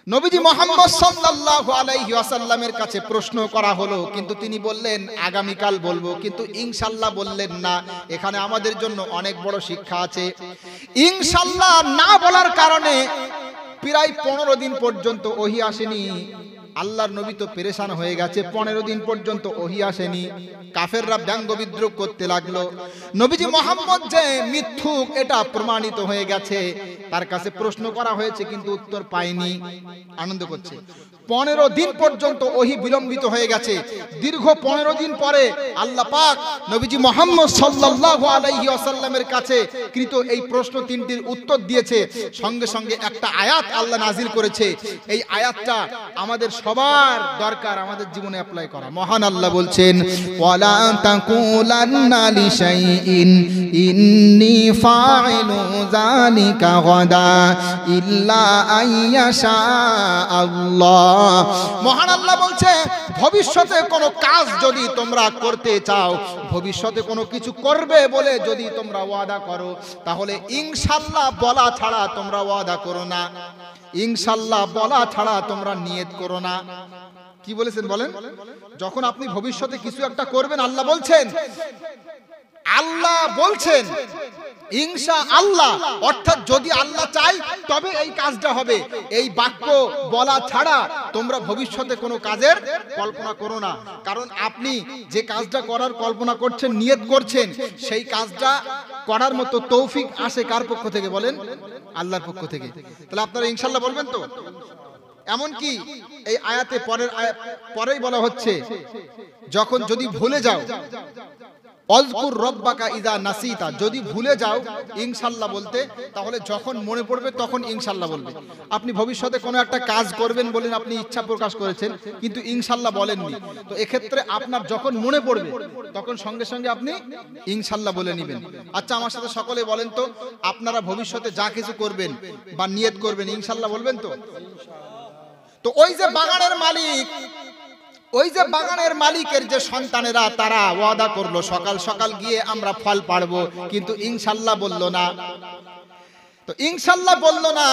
নবীজি মুহাম্মদ সাল্লাল্লাহু আলাইহি ওয়াসাল্লামের কাছে প্রশ্ন করা হলো, কিন্তু তিনি বললেন আগামীকাল বলবো, কিন্তু ইনশাআল্লাহ বললেন না। এখানে আমাদের জন্য অনেক বড় শিক্ষা আছে। ইনশাআল্লাহ না বলার কারণে প্রায় 15 দিন পর্যন্ত ওহী আসেনি। আল্লাহর নবী তো পেরেশান হয়ে গেছে, 15 দিন পর্যন্ত ওহী আসেনি। কাফেররা ব্যঙ্গ বিদ্রুপ করতে লাগলো। নবীজি মুহাম্মদ যে মিথ্যুক এটা প্রমাণিত হয়ে গেছে। তার কাছে প্রশ্ন করা হয়েছে কিন্তু উত্তর পায়নি, আনন্দ করছে। 15 দিন পর্যন্ত ওহী বিলম্বিত হয়ে গেছে। দীর্ঘ 15 দিন পরে আল্লাহ পাক নবীজি মুহাম্মদ সাল্লাল্লাহু আলাইহি ওয়াসাল্লামের কাছে কৃত এই প্রশ্ন 3টির উত্তর দিয়েছে। সঙ্গে সঙ্গে একটা আয়াত আল্লাহ নাজিল করেছে। এই আয়াতটা আমাদের সবার দরকার, আমাদের জীবনে অ্যাপ্লাই করা। মহান আল্লাহ বলছেন, ওয়ালা তাকুলান্না লিশাইইন ইন্নী ফাইলু যালিকা গাদা ইল্লা আইয়াশা আল্লাহ। মহান আল্লাহ বলছে, ভবিষ্যতে কোনো কাজ যদি তোমরা করতে চাও, ভবিষ্যতে কোনো কিছু করবে বলে যদি তোমরা ওয়াদা করো, তাহলে ইনশাআল্লাহ বলা ছাড়া তোমরা ওয়াদা করো না, ইনশাআল্লাহ বলা ছাড়া তোমরা নিয়ত করো না। কি বলেছেন বলেন? যখন আপনি ভবিষ্যতে কিছু একটা করবেন, আল্লাহ বলছেন ইনশাআল্লাহ, অর্থাৎ যদি আল্লাহ চায় তবে এই কাজটা হবে। এই বাক্য বলা ছাড়া তোমরা ভবিষ্যতে কোনো কাজের কল্পনা করো না। কারণ আপনি যে কাজটা করার কল্পনা করছেন, নিয়ত করছেন, সেই কাজটা করার মতো তৌফিক আসে কার পক্ষ থেকে বলেন? আল্লাহর পক্ষ থেকে। তাহলে আপনারা ইনশাআল্লাহ বলবেন তো? এমনকি এই আয়াতে পরেই বলা হচ্ছে, যখন যদি ভুলে যাও, অযকুর রব্বাকা ইযা নাসিতা, যদি ভুলে যাও ইনশাআল্লাহ বলতে, তাহলে যখন মনে পড়বে তখন ইনশাআল্লাহ বলবে। আপনি ভবিষ্যতে কোনো একটা কাজ করবেন বলেন, আপনি ইচ্ছা প্রকাশ করেছেন কিন্তু ইনশাআল্লাহ বলেননি, তো এক্ষেত্রে আপনার যখন মনে পড়বে তখন সঙ্গে সঙ্গে আপনি ইনশাআল্লাহ বলে নেবেন। আচ্ছা, আমার সাথে সকলে বলেন তো, আপনারা ভবিষ্যতে যা কিছু করবেন বা নিয়ত করবেন ইনশাআল্লাহ বলবেন তো? তো ওই যে বাগানের মালিকের যে সন্তানেরা, তারা ওয়াদা করলো সকাল সকাল গিয়ে আমরা ফল পাড়বো, কিন্তু ইনশাআল্লাহ বললো না। তো ইনশাআল্লাহ বললো না,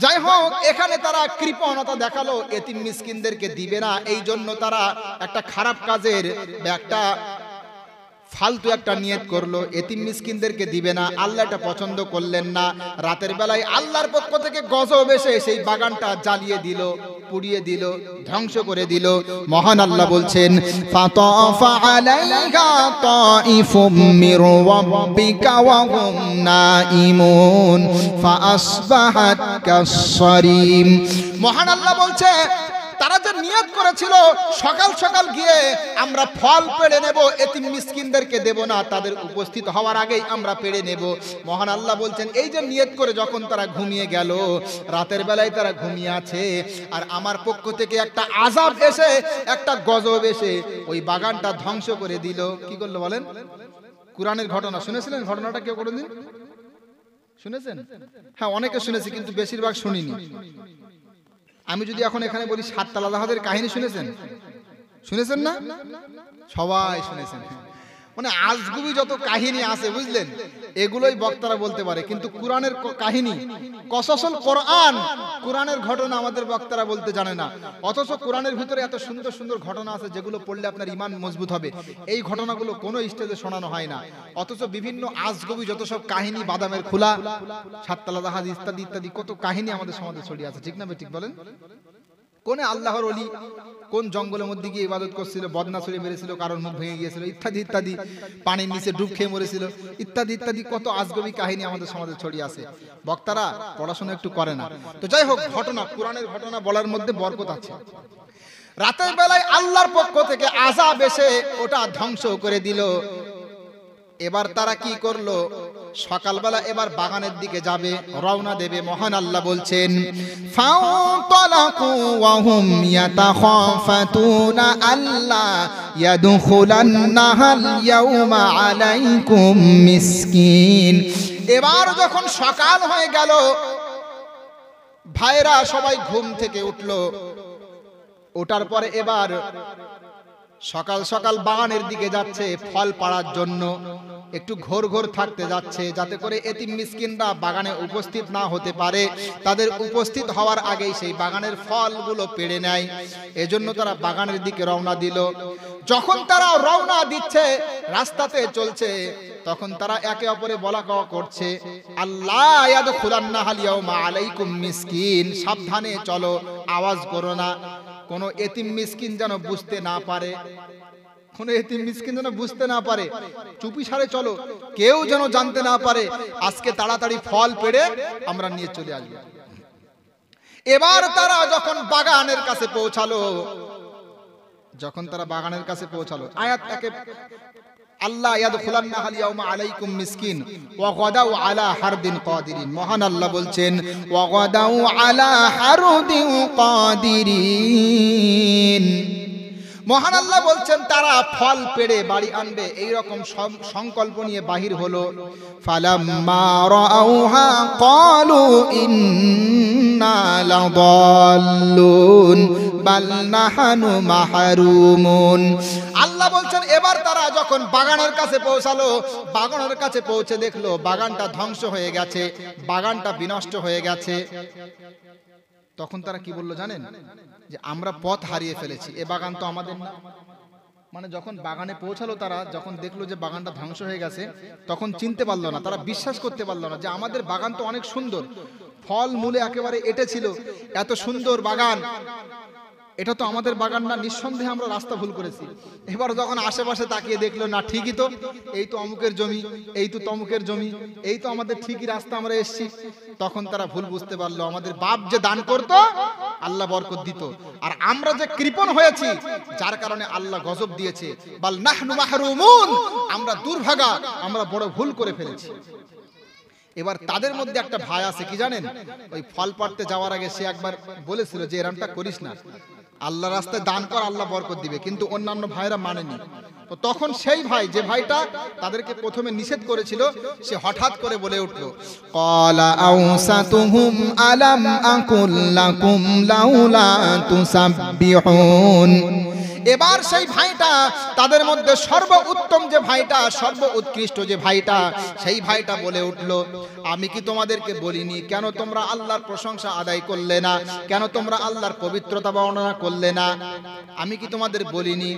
যাই হোক, এখানে তারা কৃপণতা দেখালো, এতিম মিসকিনদেরকে দিবে না, এই জন্য তারা একটা খারাপ কাজের একটা ফালতু একটা নিয়ত করলো, এতিম মিসকিনদেরকে দিবে না। আল্লাহ এটা পছন্দ করলেন না। রাতের বেলায় আল্লাহর পক্ষ থেকে গজব এসে সেই বাগানটা জ্বালিয়ে দিল, পুড়িয়ে দিল, ধ্বংস করে দিল। মহান আল্লাহ বলছেন, ফাতাফা আলাইহা তাইফুম মির রাব্বিকা ওয়া হুম নাইমুন ফাআসবাহাত কাসসারিম। মহান আল্লাহ বলছে, তারা যে নিয়ত করেছিল সকাল সকাল গিয়ে আমরা ফল পেড়ে নেব, এতিম মিসকিনদেরকে দেব না, তাদের উপস্থিত হওয়ার আগেই আমরা পেড়ে নেব। মহান আল্লাহ বলছেন, এই যে নিয়ত করে যখন তারা ঘুমিয়ে গেল, রাতের বেলায় তারা ঘুমিয়ে আছে, আর আমার পক্ষ থেকে একটা আযাব এসে, একটা গজব এসে ওই বাগানটা ধ্বংস করে দিল। কি করলো বলেন? কুরআনের ঘটনা শুনেছিলেন? ঘটনাটা কেউ কোনোদিন শুনেছেন? হ্যাঁ, অনেকে শুনেছি, কিন্তু বেশিরভাগ শুনিনি। আমি যদি এখন এখানে বলি 7 তালা জাহাজের কাহিনী শুনেছেন না? সবাই শুনেছেন। মানে আজগুবি যত কাহিনী আছে, বুঝলেন, এগুলোই বক্তারা বলতে পারে, কিন্তু কুরআনের কাহিনী, কসসুল কোরআন, কুরআনের ঘটনা আমাদের বক্তারা বলতে জানে না। অথচ কুরআনের ভিতরে এত সুন্দর সুন্দর ঘটনা আছে যেগুলো পড়লে আপনার ঈমান মজবুত হবে। এই ঘটনাগুলো কোনো স্টেজে শোনানো হয় না। অথচ বিভিন্ন আজগুবি যত সব কাহিনী, বাদামের খোলা, 7 তালা জাহাজ ইত্যাদি ইত্যাদি কত কাহিনী আমাদের সমাজে ছড়িয়ে আছে। ঠিক না ঠিক বলেন? কোন আল্লাহর ওলি কোন জঙ্গলের মধ্যে গিয়ে ইবাদত করছিল, বদনা ছুঁড়ে মেরেছিল, কারণ মুখ ভেঙে গিয়েছিল, ইত্যাদি ইত্যাদি, পানির নিচে ডুব খেয়ে মরেছিল, ইত্যাদি ইত্যাদি কত আজগবি কাহিনী আমাদের সমাজে ছড়িয়ে আছে। বক্তারা পড়াশোনা একটু করে না। তো যাই হোক, ঘটনা, কুরআনের ঘটনা বলার মধ্যে বরকত আছে। রাতের বেলায় আল্লাহর পক্ষ থেকে আযাব এসে ওটা ধ্বংস করে দিল। এবার তারা কি করলো? সকালবেলা এবার বাগানের দিকে যাবে, রওনা দেবে। মহান আল্লাহ বলছেন, ফাতালাকু ওয়া হুম ইয়াতাখাফাতুনা আল্লা ইয়াদখুলান্নাহাল ইয়াউমা আলাইকুম মিসকিন। এবার যখন সকাল হয়ে গেল, ভাইরা সবাই ঘুম থেকে উঠলো। ওঠার পরে এবার সকাল সকাল বাগানের দিকে যাচ্ছে ফল পাড়ার জন্য। একটু ঘোর ঘোর থাকতে যাচ্ছে, যাতে করে এতিম মিসকিনরা বাগানে উপস্থিত না হতে পারে, তাদের উপস্থিত হওয়ার আগেই সেই বাগানের ফলগুলো পেড়ে নেয়। এজন্য তারা বাগানের দিকে রওনা দিল। যখন তারা রওনা দিচ্ছে, রাস্তাতে চলছে, তখন তারা একে অপরে বলা কওয়া করছে, আল্লাহ ইয়াদখুলান্নাহাল ইয়াউমা আলাইকুম মিসকিন, সাবধানে চলো, আওয়াজ করো না, কোন এতিম মিসকিন যেন বুঝতে না পারে, কোন এতিম মিসকিন যেন বুঝতে না পারে, চুপি সারে চলো, কেউ যেন জানতে না পারে। আজকে তাড়াতাড়ি ফল পেড়ে আমরা নিয়ে চলে আসবো। এবার তারা যখন বাগানের কাছে পৌঁছালো, আয়াত একে, আল্লাহ ইয়াদখুলান্নাহাল ইয়াউমা আলাইকুম মিসকিন ওয়া গাদাউ আলা হারদিন কাদিরিন। মহান আল্লাহ বলছেন, ওয়া গাদাউ আলা হারদিন কাদিরিন। মহান আল্লাহ বলছেন, তারা ফল পেড়ে বাড়ি আনবে, এই রকম সব সংকল্প নিয়ে বাহির হলো। ফালাম্মা রাআউহা ক্বালু ইন্না লাদাল্লুন বাল নাহনু মাহরুমুন। আল্লাহ বলছেন, এবার তারা যখন বাগানের কাছে পৌঁছালো, বাগানের কাছে পৌঁছে দেখলো বাগানটা ধ্বংস হয়ে গেছে, বাগানটা বিনষ্ট হয়ে গেছে। তখন তারা কি বললো জানেন, যে আমরা পথ হারিয়ে ফেলেছি, এ বাগান তো আমাদের না। মানে যখন বাগানে পৌঁছালো, তারা যখন দেখলো যে বাগানটা ধ্বংস হয়ে গেছে, তখন চিনতে পারলো না, তারা বিশ্বাস করতে পারলো না যে আমাদের বাগান তো অনেক সুন্দর, ফল মূলে একেবারে এঁটে ছিল, এত সুন্দর বাগান, এটা তো আমাদের বাগান না, নিঃসন্দেহে আমরা রাস্তা ভুল করেছি। এবার যখন আশেপাশে তাকিয়ে দেখলো, না ঠিকই তো, এই তো অমুকের জমি, এই তো তমুকের জমি, এই তো আমাদের ঠিকই রাস্তা, আমরা এসছি। তখন তারা ভুল বুঝতে পারলো, আমাদের বাপ যে দান করত আল্লাহ বরকত দিত, আর আমরা যে কৃপণ হয়েছি যার কারণে আল্লাহ গজব দিয়েছে। বাল নাহনু মাহরুমুন, আমরা দুর্ভাগা, আমরা বড় ভুল করে ফেলেছি। এবার তাদের মধ্যে একটা ভাই আছে, কি জানেন, ওই ফল পাড়তে যাওয়ার আগে সে একবার বলেছিল যে এরকমটা করিস না, আল্লাহ রাস্তায় দান কর, আল্লাহ বরকত দিবে, কিন্তু অন্যান্য ভাইরা মানেনি। তো তখন সেই ভাই, যে ভাইটা তাদেরকে প্রথমে নিষেধ করেছিল, সে হঠাৎ করে বলে উঠলো, ক্বালা আওসাতুহুম আলাম আকুল লাকুম লাউলা তুসাব্বিহুন। এবার সেই ভাইটা, তাদের মধ্যে সর্বোত্তম যে ভাইটা, সর্বোৎকৃষ্ট যে ভাইটা, সেই ভাইটা বলে উঠলো, আমি কি তোমাদেরকে বলিনি, কেন তোমরা আল্লাহর প্রশংসা আদায় করলে না, কেন তোমরা আল্লাহর পবিত্রতা বর্ণনা করলে না, আমি কি তোমাদের বলিনি?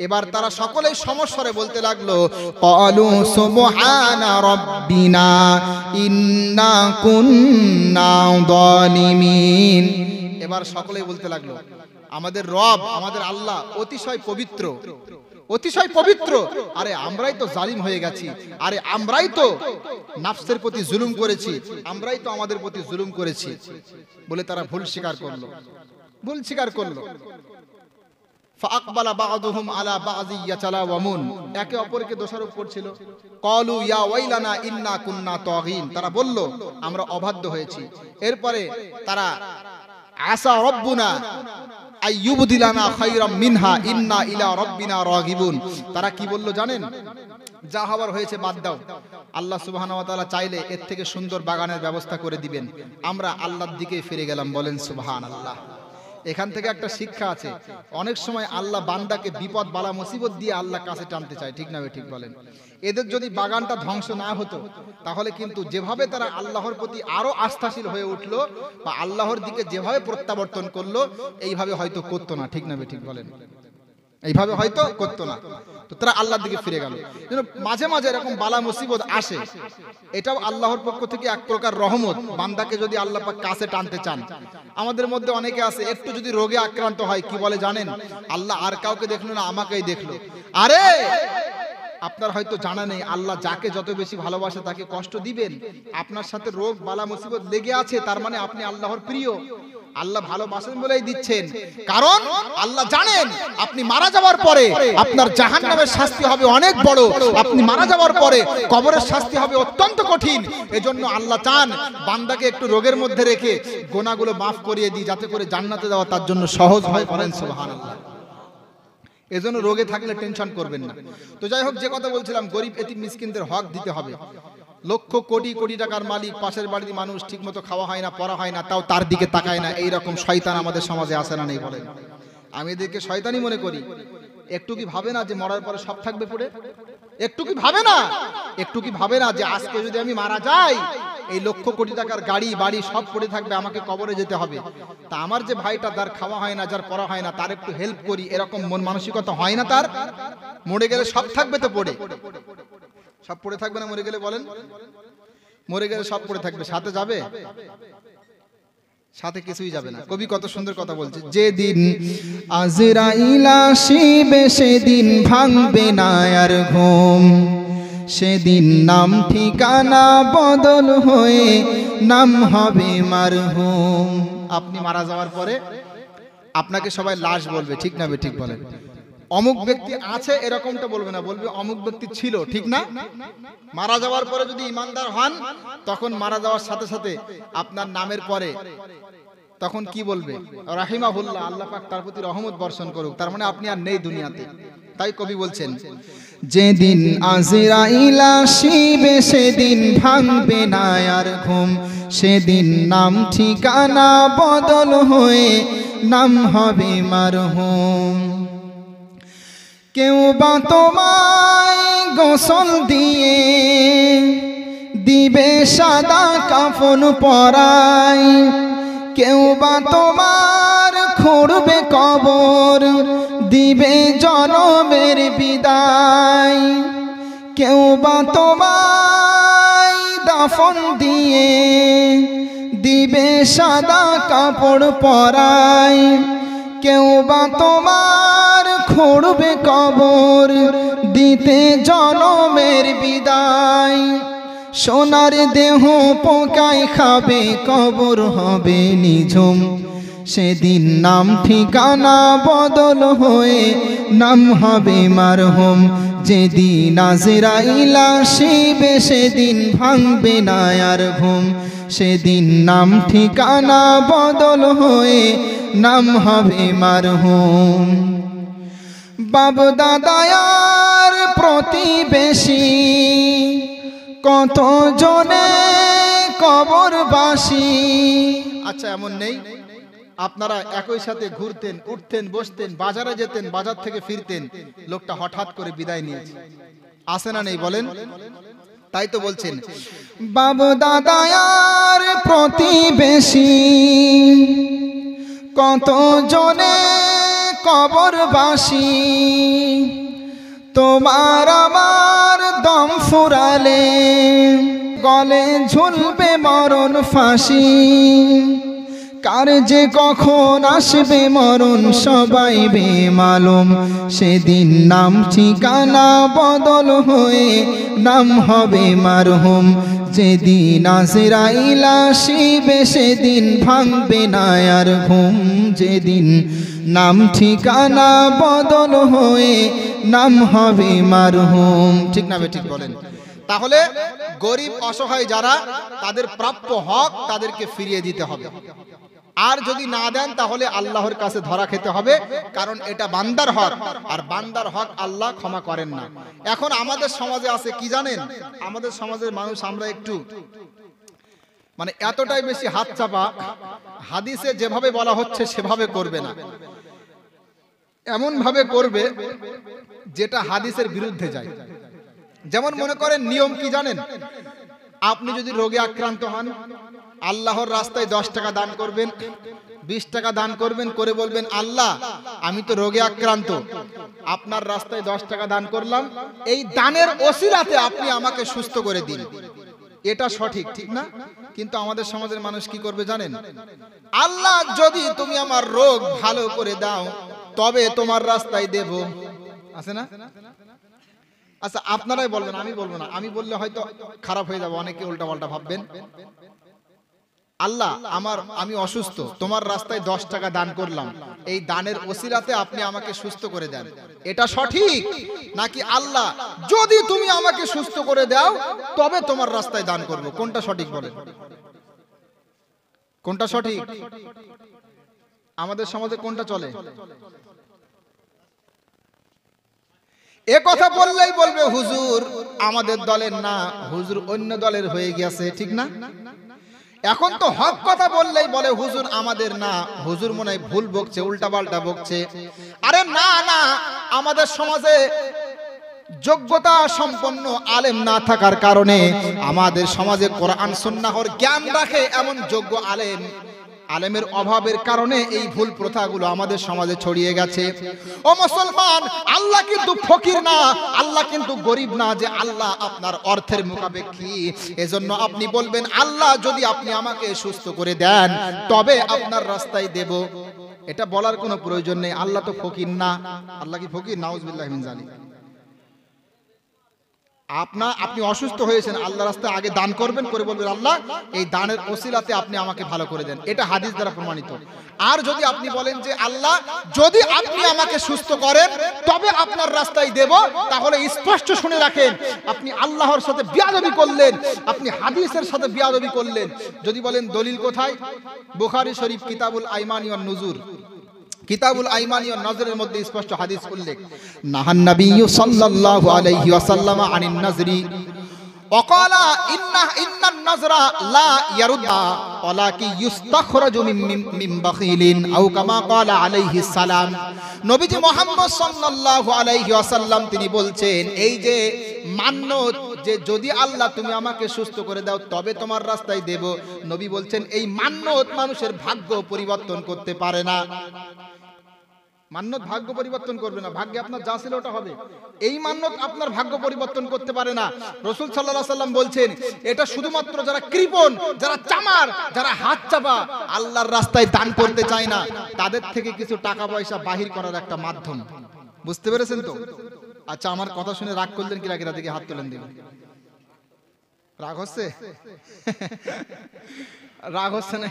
এবার তারা সকলেই সমস্বরে বলতে লাগলো, ক্বালু সুবহানা রাব্বিনা ইন্না কুন্না যালিমিন। এবার সকলেই বলতে লাগলো, আমাদের রব, আমাদের আল্লাহ অতিশয় পবিত্র, অতিশয় পবিত্র, আরে আমরাই তো জালিম হয়ে গেছি, আরে আমরাই তো নাফসের প্রতি জুলুম করেছি, আমরাই তো আমাদের প্রতি জুলুম করেছি বলে তারা ভুল স্বীকার করলো, ভুল স্বীকার করলো। ফাআকবালা বা'দুহুম আলা বা'যি ইয়াতালাওয়ামুন, একে অপরকে দোষারোপ করছিল। ক্বালু ইয়া ওয়াইলানা ইন্না কুন্না তাগীন, তারা বলল আমরা অবাধ্য হয়েছি। এরপরে তারা আসা রব্বুনা আইয়ুবদিলানা খায়রাম মিনহা ইন্না ইলা রাব্বিনা রাগিবুন, তারা কি বলল জানেন, যা হওয়ার হয়েছে বাদ দাও, আল্লাহ সুবহানাহু ওয়া তাআলা চাইলে এর থেকে সুন্দর বাগানের ব্যবস্থা করে দিবেন, আমরা আল্লাহর দিকে ফিরে গেলাম। বলেন সুবহানাল্লাহ। এখান থেকে একটা শিক্ষা আছে, অনেক সময় আল্লাহ বান্দাকে বিপদ বালা মুসিবত দিয়ে আল্লাহ কাছে টানতে চায়, ঠিক না? ঠিক বলেন। এদের যদি বাগানটা ধ্বংস না হতো, তাহলে কিন্তু যেভাবে তারা আল্লাহর প্রতি আরো আস্থাশীল হয়ে উঠলো, বা আল্লাহর দিকে যেভাবে প্রত্যাবর্তন করলো, এইভাবে হয়তো করতো না, ঠিক না? ঠিক বলেন, এইভাবে হয়তো করতো না। তো তারা আল্লাহর দিকে ফিরে গেল। মাঝে মাঝে এরকম বালা মুসিবত আসে, এটাও আল্লাহর পক্ষ থেকে এক প্রকার রহমত, বান্দাকে যদি আল্লাহ পাক কাছে টানতে চান। আমাদের মধ্যে অনেকে আছে, একটু যদি রোগে আক্রান্ত হয়, কি বলে জানেন, আল্লাহ আর কাউকে দেখলো না, আমাকেই দেখলো। আরে আপনার হয়তো জানা নেই, আল্লাহ যাকে যত বেশি ভালোবাসে তাকে কষ্ট দিবেন। আপনার সাথে রোগ বালা মুসিবত লেগে আছে, তার মানে আপনি আল্লাহর প্রিয়, আল্লাহ ভালোবাসেন বলেই দিচ্ছেন। কারণ আল্লাহ জানেন আপনি মারা যাওয়ার পরে আপনার জাহান্নামের শাস্তি হবে অনেক বড়, আপনি মারা যাওয়ার পরে কবরের শাস্তি হবে অত্যন্ত কঠিন। এজন্য আল্লাহ চান বান্দাকে একটু রোগের মধ্যে রেখে গুনাহগুলো মাফ করিয়ে দিই, যাতে করে জান্নাতে যাওয়া তার জন্য সহজ হয়। বলেন সুবহানাল্লাহ। এজন্য রোগে থাকলে টেনশন করবেন না। তো যাই হোক, যে কথা বলছিলাম, গরিব এতিম মিসকিনদের হক দিতে হবে। লক্ষ কোটি কোটি টাকার মালিক, পাশের বাড়ির মানুষ ঠিকমতো খাওয়া হয় না, পড়া হয় না, তাও তার দিকে তাকায় না, এইরকম শয়তান আমাদের সমাজে আসে না নেই? বলেন। আমি এদেরকে শয়তানি মনে করি। একটু কি ভাবে না যে মরার পরে সব থাকবে পড়ে? একটু কি ভাবে না? একটু কি ভাবে না যে আজকে যদি আমি মারা যাই, এই লক্ষ কোটি টাকার গাড়ি বাড়ি সব পড়ে থাকবে, আমাকে কবরে যেতে হবে, তা আমার যে ভাইটা যার খাওয়া হয় না, যার পড়া হয় না, তার একটু হেল্প করি, এরকম মন মানসিকতা হয় না তার? মরে গেলে সব থাকবে তো পড়ে, সব পড়ে থাকবে না মরে গেলে? বলেন, মরে গেলে সব পড়ে থাকবে, সাথে যাবে? সাথে কিছুই যাবে না। কবি কত সুন্দর কথা বলছে, যেদিন আজরাইল আসিবে সেদিন ভাঙবে না আর ঘুম, সেদিন নাম ঠিকানা বদল হয়ে নাম হবে মারহুম। আপনি মারা যাওয়ার পরে আপনাকে সবাই লাশ বলবে, ঠিক না? ঠিক বলেন। অমুক ব্যক্তি আছে এরকমটা বলবে না, বলবে অমুক ব্যক্তি ছিল, ঠিক না? মারা যাওয়ার পরে যদি ইমানদার হন, তখন মারা যাওয়ার সাথে সাথে আপনার নামের পরে তখন কি বলবে? রাহিমাহুল্লাহ, আল্লাহ পাক তার প্রতি রহমত বর্ষণ করুক। তার মানে আপনি আর নেই দুনিয়াতে। তাই কবি বলছেন, যেদিন আজরাইল আসিবে সেদিন ভাঙবে না আর ঘুম, সেদিন নাম ঠিকানা বদল হয়ে নাম হবে মারহুম। কেউ বা তোমায় গোসল দিয়ে দিবে সাদা কাফন পরায়, কেউ বা তোমার খুঁড়বে কবর, দিবে জনমের বিদায়। কেউ বা তোমায় দাফন দিয়ে দিবে সাদা কাপড় পরায়। কেউ বা তোমার খুঁড়বে কবর, দিতে জনমের বিদায়। সোনার দেহ পোকায় খাবে, কবর হবে নিঝুম। সেদিন নাম ঠিকানা বদল হয়ে নাম হবে মারহুম। যেদিন আজরাইল আসিবে সেদিন ভাঙবে না আর ঘুম। সেদিন নাম ঠিকানা বদল হয়ে নাম হবে মারহুম। বাপ দাদার প্রতিবেশী কত জনে কবরবাসী। আচ্ছা, এমন নেই আপনারা একই সাথে ঘুরতেন, উঠতেন, বসতেন, বাজারে যেতেন, বাজার থেকে ফিরতেন, লোকটা হঠাৎ করে বিদায় নিয়েছে, আসে না নেই বলেন? তাই তো বলছেন বাপ দাদার প্রতিবেশী কত জনে কবরবাসী। তোমার আমার দম ফুরালে গলে ঝুলবে মরণ ফাঁসি। কার যে কখন আসবে মরণ সবাই বেমালুম। সেদিন নাম ঠিকানা বদল হয়ে নাম হবে মারহুম। যেদিন আজরাইল আসিবে সেদিন ভাঙবে না আর ঘুম। যেদিন নাম ঠিকানা বদল হয়ে নাম হবে মারহুম। ঠিক না ঠিক বলেন? তাহলে গরিব অসহায় যারা, তাদের প্রাপ্য হক তাদেরকে ফিরিয়ে দিতে হবে। আর যদি না দেন তাহলে আল্লাহর কাছে ধরা খেতে হবে, কারণ এটা বান্দার হক, আর বান্দার হক আল্লাহ ক্ষমা করেন না। এখন আমাদের সমাজে আছে কি জানেন? আমাদের সমাজের মানুষ আমরা একটু মানে এতটাই বেশি হাত চাপা, হাদিসে যেভাবে বলা হচ্ছে সেভাবে করবে না, এমন ভাবে করবে যেটা হাদিসের বিরুদ্ধে যায়। যেমন মনে করেন, নিয়ম কি জানেন? আপনি যদি রোগে আক্রান্ত হন, আল্লাহর রাস্তায় 10 টাকা দান করবেন, 20 টাকা দান করবেন, করে বলবেন আল্লাহ আমি তো রোগে আক্রান্ত, আপনার রাস্তায় 10 টাকা দান করলাম, এই দানের ওসিলাতে আপনি আমাকে সুস্থ করে দিন। এটা সঠিক, ঠিক না? কিন্তু আমাদের সমাজের মানুষ কি করবে জানেন? আল্লাহ যদি তুমি আমার রোগ ভালো করে দাও তবে তোমার রাস্তায় দেব, আছে না? আচ্ছা, আপনারাই বলবেন, আমি বলবো না। আমি বললে হয়তো খারাপ হয়ে যাবে, অনেকে উল্টাপাল্টা ভাববেন। আল্লাহ আমি অসুস্থ, তোমার রাস্তায় 10 টাকা দান করলাম, এই দানের ওসিলাতে আপনি আমাকে সুস্থ করে দেন, এটা সঠিক? নাকি আল্লাহ যদি তুমি আমাকে সুস্থ করে দাও তবে তোমার রাস্তায় দান করব? কোনটা সঠিক বলেন? কোনটা সঠিক? আমাদের সমাজে কোনটা চলে? এ কথা বললেই বলবে হুজুর আমাদের দলের না, হুজুর অন্য দলের হয়ে গেছে, ঠিক না? এখন তো হক কথা বললেই বলে হুজুর আমাদের না, হুজুর মনে হয় ভুল বকছে, উল্টাপাল্টা বকছে। আরে না না, আমাদের সমাজে যোগ্যতা সম্পন্ন আলেম না থাকার কারণে, আমাদের সমাজে কোরআন সুন্নাহর জ্ঞান রাখে এমন যোগ্য আলেমের অভাবের কারণে এই ভুল প্রথাগুলো আমাদের সমাজে ছড়িয়ে গেছে। ও মুসলমান, আল্লাহ কিন্তু ফকির না, আল্লাহ কিন্তু গরিব না যে আল্লাহ আপনার অর্থের মুখাপেক্ষী। এজন্য আপনি বলবেন আল্লাহ যদি আপনি আমাকে সুস্থ করে দেন তবে আপনার রাস্তায় দেব, এটা বলার কোনো প্রয়োজন নেই। আল্লাহ তো ফকির না। আল্লাহ কি ফকির? নাউজুবিল্লাহি মিন যালিক। আপনি অসুস্থ হয়েছেন, আল্লাহ রাস্তায় আগে দান করবেন, করে বলবেন আল্লাহ এই দানের ওসিলাতে আপনি আমাকে ভালো করে দেন, এটা হাদিস দ্বারা প্রমাণিত। আর যদি আপনি বলেন যে আল্লাহ যদি আপনি আমাকে সুস্থ করেন তবে আপনার রাস্তায় দেব, তাহলে স্পষ্ট শুনে রাখেন আপনি আল্লাহর সাথে বিয়াদবি করলেন, আপনি হাদিসের সাথে বিয়াদবি করলেন। যদি বলেন দলিল কোথায়? বুখারী শরীফ কিতাবুল আইমানি ওয়ান নুজুর, কিতাবুল আইমানি ওয়ান নজরের মধ্যে স্পষ্ট হাদিস উল্লেখ। নাহান নবী সাল্লাল্লাহু আলাইহি ওয়াসাল্লাম আনিন নজরি وقال ان النظر لا يرد ولكن يستخرج من بخيل او كما قال عليه السلام। নবীজি মুহাম্মদ সাল্লাল্লাহু আলাইহি ওয়াসাল্লাম তিনি বলছেন এই যে মান্যত যে যদি আল্লাহ তুমি আমাকে সুস্থ করে দাও তবে তোমার রাস্তায় দেব। নবী বলছেন এই মান্যত মানুষের ভাগ্য পরিবর্তন করতে পারে না। মান্যত ভাগ্য পরিবর্তন করবে না, ভাগ্যে আপনার যা ছিল ওটা হবে। এই মান্যত আপনার ভাগ্য পরিবর্তন করতে পারে না। রাসূল সাল্লাল্লাহু আলাইহি সাল্লাম বলছেন এটা শুধুমাত্র যারা কৃপণ, যারা চামার, যারা হাত চাপা আল্লাহর রাস্তায় দান করতে চায় না তাদের থেকে কিছু টাকা পয়সা বাহির করার একটা মাধ্যম। বুঝতে পেরেছেন তো? আচ্ছা, আমার কথা শুনে রাগ করলেন কি? রাগের দিকে হাত তোলেন দিবেন। রাগ হচ্ছে? রাগ হচ্ছে না?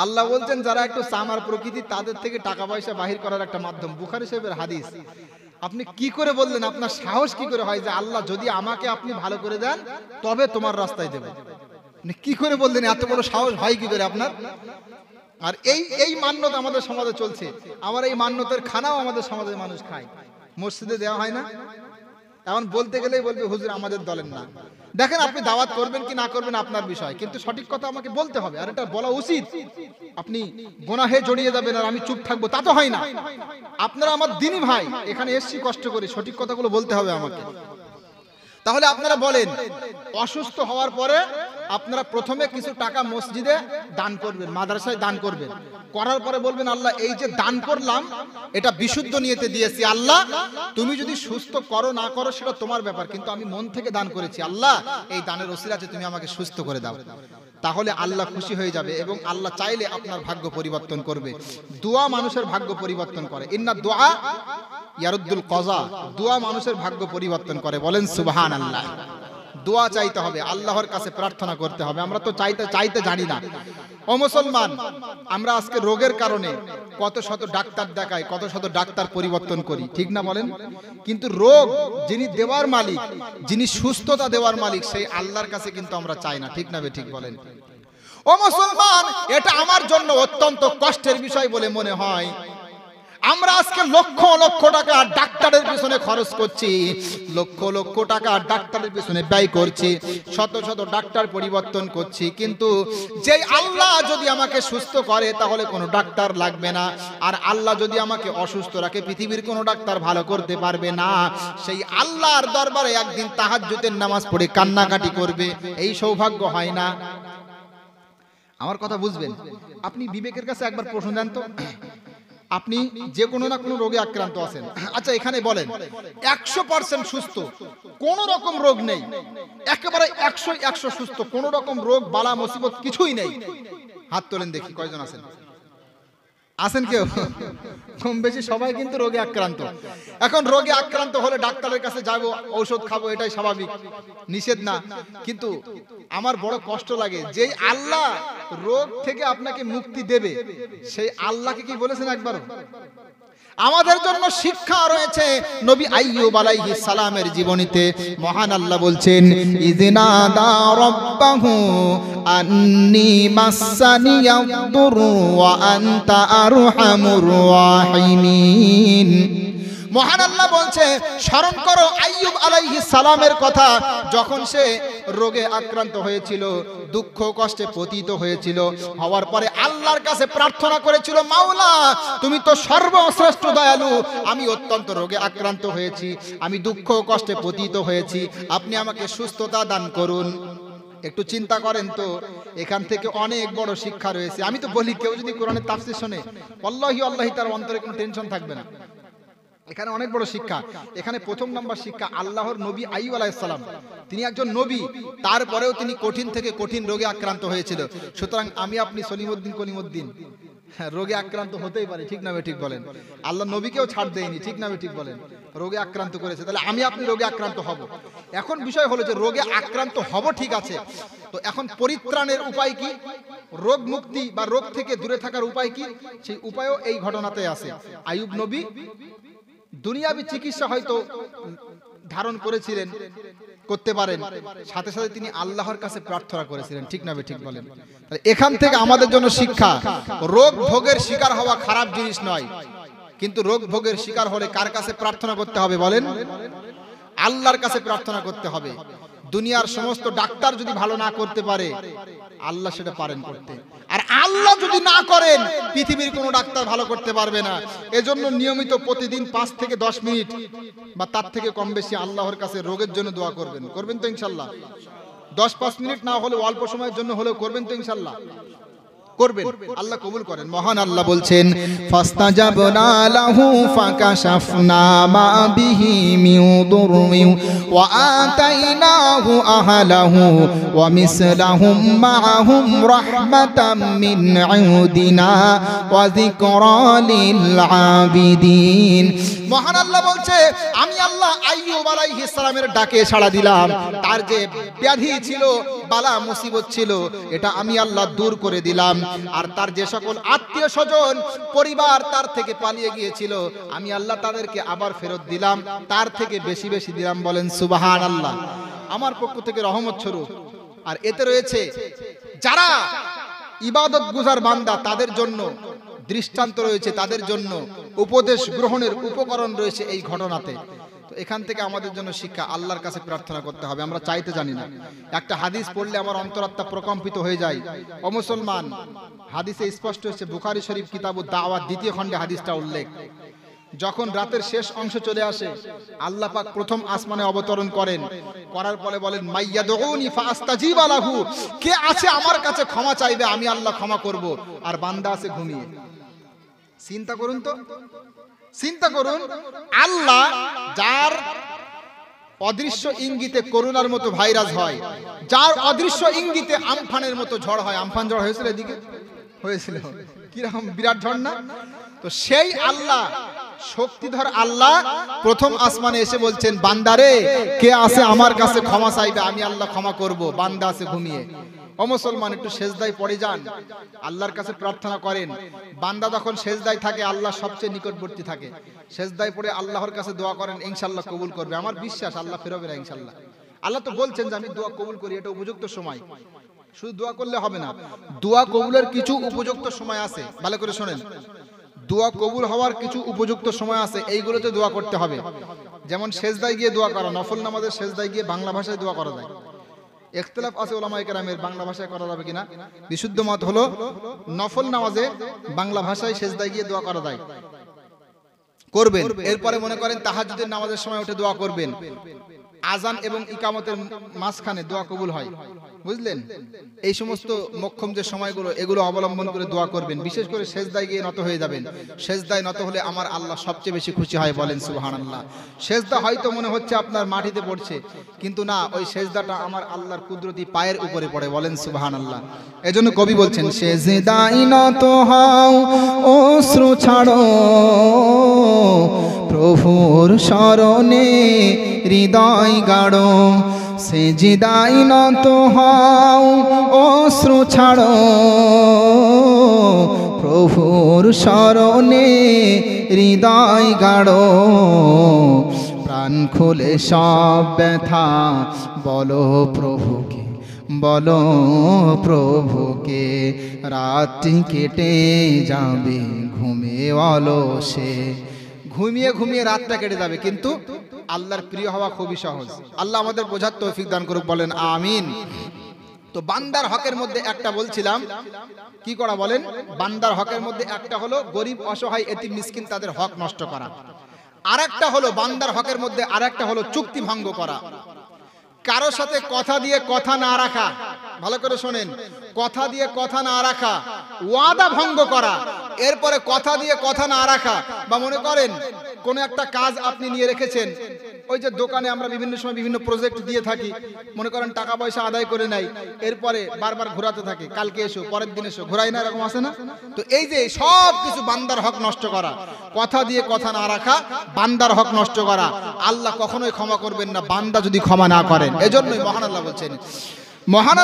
আল্লাহ বলছেন যারা একটু চামার প্রকৃতি তাদের থেকে টাকা পয়সা বাহির করার একটা মাধ্যম। বুখারী শরীফের হাদিস। আপনি কি করে বললেন? আপনার সাহস কি করে হয় যে আল্লাহ যদি আমাকে আপনি ভালো করে দেন তবে তোমার রাস্তায় দেবে? আপনি কি করে বললেন? এত বড় সাহস হয় কি করে আপনার? আর এই মান্যত আমাদের সমাজে চলছে। আমার এই মান্যতের খানাও আমাদের সমাজের মানুষ খায়, মসজিদে দেওয়া হয় না। এখন বলতে গেলেই বলবে হুজুর আমাদের দলের না। দেখেন আপনি দাওয়াত করবেন কি না করবেন আপনার বিষয়, কিন্তু সঠিক কথা আমাকে বলতে হবে, আর এটা বলা উচিত। আপনি গুনাহে জড়িয়ে যাবেন আর আমি চুপ থাকবো, তা তো হয় না। আপনারা আমার দিনী ভাই, এখানে এসছি কষ্ট করে, সঠিক কথাগুলো বলতে হবে আমাকে। তাহলে আপনারা বলেন, অসুস্থ হওয়ার পরে আপনারা প্রথমে কিছু টাকা মসজিদে দান করবেন, মাদ্রাসায় দান করবেন, করার পরে বলবেন আল্লাহ এই যে দান করলাম এটা বিশুদ্ধ নিয়তে দিয়েছি, আল্লাহ তুমি যদি সুস্থ করো না করো সেটা তোমার ব্যাপার, কিন্তু আমি মন থেকে দান করেছি, আল্লাহ এই দানের ওসিলাতে তুমি আমাকে সুস্থ করে দাও। তাহলে আল্লাহ খুশি হয়ে যাবে এবং আল্লাহ চাইলে আপনার ভাগ্য পরিবর্তন করবে। দোয়া মানুষের ভাগ্য পরিবর্তন করে। ইন্না দুআ ইয়ারুদ্দুল কযা, দোয়া মানুষের ভাগ্য পরিবর্তন করে। বলেন সুবহানাল্লাহ। দোয়া চাইতে হবে, আল্লাহর কাছে প্রার্থনা করতে হবে। আমরা তো চাইতে জানি না। ও মুসলমান, আমরা আজকে রোগের কারণে কত শত ডাক্তার দেখাই, কত শত ডাক্তার পরিবর্তন করি, ঠিক না বলেন? কিন্তু রোগ যিনি দেওয়ার মালিক, যিনি সুস্থতা দেওয়ার মালিক, সেই আল্লাহর কাছে কিন্তু আমরা চাই না, ঠিক না ঠিক বলেন? ও মুসলমান, এটা আমার জন্য অত্যন্ত কষ্টের বিষয় বলে মনে হয়। আমরা আজকে লক্ষ লক্ষ টাকা ডাক্তারের পিছনে খরচ করছি, লক্ষ লক্ষ টাকা ডাক্তারের পিছনে ব্যয় করছি, শত শত ডাক্তার পরিবর্তন করছি, কিন্তু যে আল্লাহ যদি আমাকে সুস্থ করে তাহলে কোনো ডাক্তার লাগবে না, আর আল্লাহ যদি আমাকে অসুস্থ রাখে পৃথিবীর কোনো ডাক্তার ভালো করতে পারবে না। সেই আল্লাহর দরবারে একদিন তাহাজ্জুদের নামাজ পড়ে কান্নাকাটি করবে, এই সৌভাগ্য হয় না। আমার কথা বুঝবেন। আপনি বিবেকের কাছে একবার প্রশ্ন দেন তো, আপনি যে কোনো না কোনো রোগে আক্রান্ত আছেন, আচ্ছা এখানে বলেন 100% সুস্থ, কোন রকম রোগ নেই, একেবারে 100 সুস্থ, কোন রকম রোগ বালা মুসিবত কিছুই নেই, হাত তোলেন দেখি কয়জন আছেন? আছেন কেউ? কম বেশি সবাই কিন্তু রোগে আক্রান্ত। এখন রোগে আক্রান্ত হলে ডাক্তারের কাছে যাব, ঔষধ খাবো, এটাই স্বাভাবিক, নিষেধ না। কিন্তু আমার বড় কষ্ট লাগে, যে আল্লাহ রোগ থেকে আপনাকে মুক্তি দেবে সেই আল্লাহকে কি বলেছেন একবার? আমাদের জন্য শিক্ষা রয়েছে নবী আইয়ুব আলাইহিস সালামের জীবনীতে। মহান আল্লাহ বলছেন, ইযনাদা রাব্বাহু আন্নী মাসানিয়াদ-দুরু ওয়া আনতা আরহামুর রাহিমিন। মহান আল্লাহ বলছে, স্মরণ করো আইয়ুব আলাইহিস সালামের কথা, যখন সে রোগে আক্রান্ত হয়েছিল, দুঃখ কষ্টে পতিত হয়েছিল, হওয়ার পরে আল্লাহর কাছে প্রার্থনা করেছিল, মাওলা তুমি তো সর্বশ্রেষ্ঠ দয়ালু, আমি অত্যন্ত রোগে আক্রান্ত হয়েছি, আমি দুঃখ কষ্টে পতিত হয়েছি, আপনি আমাকে সুস্থতা দান করুন। একটু চিন্তা করেন তো, এখান থেকে অনেক বড় শিক্ষা রয়েছে। আমি তো বলি, কেউ যদি কোরআনের তাফসীর শোনে, আল্লাহি আল্লাহি, তার অন্তরে কোনো টেনশন থাকবে না। এখানে অনেক বড় শিক্ষা। এখানে প্রথম নাম্বার শিক্ষা, আল্লাহর নবী আইয়ুব আলাইহিস সালাম, তিনি একজন নবী, তারপরেও তিনি কঠিন থেকে কঠিন রোগে আক্রান্ত হয়েছিল। সুতরাং আমি আপনি সলিমউদ্দিন কলিমউদ্দিন রোগে আক্রান্ত হতেই পারে, ঠিক না ঠিক বলেন? আল্লাহ নবীকেও ছাড় দেয়নি, ঠিক না ঠিক বলেন? রোগে আক্রান্ত করেছে, তাহলে আমি আপনি রোগে আক্রান্ত হব। এখন বিষয় হলো যে রোগে আক্রান্ত হব, ঠিক আছে, তো এখন পরিত্রাণের উপায় কি? রোগ মুক্তি বা রোগ থেকে দূরে থাকার উপায় কি? সেই উপায়ও এই ঘটনাতে আছে। আইয়ুব নবী দুনিয়াবি চিকিৎসা হয়তো ধারণ করেছিলেন, করতে পারেন, সাথে সাথে তিনি আল্লাহর কাছে প্রার্থনা করেছিলেন, ঠিক না ঠিক বলেন? এখান থেকে আমাদের জন্য শিক্ষা, রোগ ভোগের শিকার হওয়া খারাপ জিনিস নয়, কিন্তু রোগ ভোগের শিকার হলে কার কাছে প্রার্থনা করতে হবে বলেন? আল্লাহর কাছে প্রার্থনা করতে হবে। দুনিয়ার সমস্ত ডাক্তার যদি ভালো না করতে পারে, আল্লাহ সেটা পারেন করতে। আর আল্লাহ যদি না করেন, পৃথিবীর কোনো ডাক্তার ভালো করতে পারবে না। এজন্য নিয়মিত প্রতিদিন 5 থেকে 10 মিনিট বা তার থেকে কম বেশি আল্লাহর কাছে রোগের জন্য দোয়া করবেন। করবেন তো ইনশাআল্লাহ? 10-5 মিনিট না হলে অল্প সময়ের জন্য হলেও করবেন তো ইনশাআল্লাহ? করবেন, আল্লাহ কবুল করেন। মহান আল্লাহ বলছেন, ফাস্তাজাবনা লাহু ফাকাশাফনা মা বিহি মিন দুররিন ওয়া আতাইনাহু আহলাহু ওয়া মিসলাহুম মাআহুম রাহমাতাম মিন ইনদিনা ওয়া যিকরা লিল আবিদিন। মহান আল্লাহ বলছে, আমি আল্লাহ আইয়ুব আলাইহিস সালামের ডাকে সাড়া দিলাম। তার যে ব্যাধি ছিল, বালা মুসিবত ছিল, এটা আমি আল্লাহ দূর করে দিলাম। আর তার যে সকল আত্মীয় স্বজন পরিবার তার থেকে পালিয়ে গিয়েছিল, আমি আল্লাহ তাদেরকে আবার ফেরত দিলাম, তার থেকে বেশি বেশি দিলাম। বলেন সুবহানাল্লাহ। আমার পক্ষ থেকে রহমত স্বরূপ। আর এতে রয়েছে যারা ইবাদত গুজার বান্দা, তাদের জন্য দৃষ্টান্ত রয়েছে, তাদের জন্য উপদেশ গ্রহণের উপকরণ রয়েছে এই ঘটনাতে। তো এখান থেকে আমাদের জন্য শিক্ষা, আল্লাহর কাছে প্রার্থনা করতে হবে। আমরা চাইতে জানি না। একটা হাদিস পড়লে আমার অন্তরাত্মা প্রকম্পিত হয়ে যায়। ও মুসলমান, হাদিসে স্পষ্ট হচ্ছে, বুখারী শরীফ কিতাবুদ দাওয়াত 2য় খণ্ডে হাদিসটা উল্লেখ। যখন রাতের শেষ অংশ চলে আসে, আল্লাহ পাক প্রথম আসমানে অবতরণ করেন, করার পরে বলেন, মাইয়াদউনি ফাআস্তাজিবা লাহু, কে আছে আমার কাছে ক্ষমা চাইবে, আমি আল্লাহ ক্ষমা করব। আর বান্দা আছে ঘুমিয়ে। চিন্তা করুন তো, চিন্তা করুন, আল্লাহ যার অদৃশ্য ইঙ্গিতে করোনার মতো ভাইরাস হয়, যার অদৃশ্য ইঙ্গিতে আমফানের মতো ঝড় হয়। আমফান ঝড় হয়েছিল এদিকে? হয়েছিল। কিরকম বিরাট ঝড় না? তো সেই আল্লাহ, শক্তিধর আল্লাহ প্রথম আসমানে এসে বলছেন, বান্দারে কে আছে আমার কাছে ক্ষমা চাইবে, আমি আল্লাহ ক্ষমা করব। বান্দা আছে ঘুমিয়ে। ও মুসলমান, একটু সেজদায় পড়ে যান, আল্লাহর কাছে প্রার্থনা করেন। বান্দা যখন সেজদায় থাকে, আল্লাহ সবচেয়ে নিকটবর্তী থাকে। সেজদায় পড়ে আল্লাহর কাছে দোয়া করেন, ইনশাআল্লাহ কবুল করবে। আমার বিশ্বাস আল্লাহ ফেরাবে না ইনশাআল্লাহ। আল্লাহ তো বলছেন যে আমি দোয়া কবুল করি, এটা উপযুক্ত সময়। শুধু দোয়া করলে হবে না, দোয়া কবুলের কিছু উপযুক্ত সময় আছে। ভালো করে শোনেন, দোয়া কবুল হওয়ার কিছু উপযুক্ত সময় আছে, এইগুলোতে দোয়া করতে হবে। যেমন সেজদায় গিয়ে দোয়া করা, নফল নামাজের সেজদায় গিয়ে বাংলা ভাষায় দোয়া করা যায়। ইখতিলাফ আছে উলামায়ে কেরামের, বাংলা ভাষায় করা যাবে কিনা। বিশুদ্ধ মত হলো নফল নামাজে বাংলা ভাষায় সেজদায় গিয়ে দোয়া করা যায়, করবেন। এরপরে মনে করেন তাহাজ্জুদের নামাজের সময় উঠে দোয়া করবেন। আজান এবং ইকামতের মাঝখানে দোয়া কবুল হয়, বুঝলেন? এই সমস্ত মক্ষম যে সময়গুলো, এগুলো অবলম্বন করে দোয়া করবেন। বিশেষ করে সেজদায় গিয়ে নত হয়ে যাবেন। সেজদায় নত হলে আমার আল্লাহ সবচেয়ে বেশি খুশি হয়। বলেন সুবহানাল্লাহ। সেজদা হয়তো মনে হচ্ছে আপনার মাটিতে পড়ছে, কিন্তু না, ওই সেজদাটা আমার আল্লাহর কুদরতি পায়ের উপরে পড়ে। বলেন সুবহানাল্লাহ। এজন্য কবি বলছেন, সেজদায় নত হও, অশ্রু ছাড়ো, প্রভুর শরণে হৃদয় গাড়ো। সেজদায় নত হও, অশ্রু ছাড়ো, প্রভুর শরণে হৃদয় গাড়ো। প্রাণ খুলে সব ব্যথা বলো প্রভুকে, বলো প্রভুকে। রাতটি কেটে যাবে ঘুমিয়ে অলসে, ঘুমিয়ে ঘুমিয়ে রাতটা কেটে যাবে, কিন্তু আল্লাহর প্রিয় হওয়া খুবই সহজ। আল্লাহ আমাদের বোঝার তৌফিক দান করুক। বলেন আমিন। তো বান্দার হকের মধ্যে একটা বলছিলাম, কি করা বলেন? বান্দার হকের মধ্যে একটা হলো গরিব, অসহায়, এতিম, মিসকিন, তাদের হক নষ্ট করা। আরেকটা হলো বান্দার হকের মধ্যে আরেকটা হলো চুক্তি ভঙ্গ করা। কারো সাথে কথা দিয়ে কথা না রাখা। ভালো করে শোনেন, কথা দিয়ে কথা না রাখা, ওয়াদা ভঙ্গ করা। এরপরে কথা দিয়ে কথা না রাখা, বা মনে করেন কোন একটা কাজ আপনি নিয়ে রেখেছেন, ওই যে দোকানে আমরা বিভিন্ন সময় বিভিন্ন প্রজেক্ট দিয়ে থাকি, মনে করেন টাকা পয়সা আদায় করে নাই, এরপরে বারবার ঘোরাতে থাকে, কালকে এসো, পরের দিন এসো, ঘোরাই না, এরকম আছে না? তো এই যে সব কিছু বান্দার হক নষ্ট করা, কথা দিয়ে কথা না রাখা, বান্দার হক নষ্ট করা, আল্লাহ কখনোই ক্ষমা করবেন না বান্দা যদি ক্ষমা না করেন। এজন্যই মহান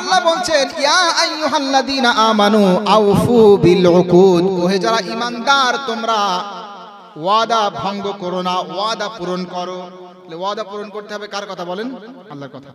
আল্লাহ বলছেন, ইয়া আইয়ুহাল্লাযীনা আমানু আউফু বিল উকুদ, ওহে যারা ঈমানদার, তোমরা ওয়াদা ভঙ্গ করো না, ওয়াদা পূরণ করো। ওয়াদা পূরণ করতে হবে কার কথা বলেন? আল্লাহর কথা।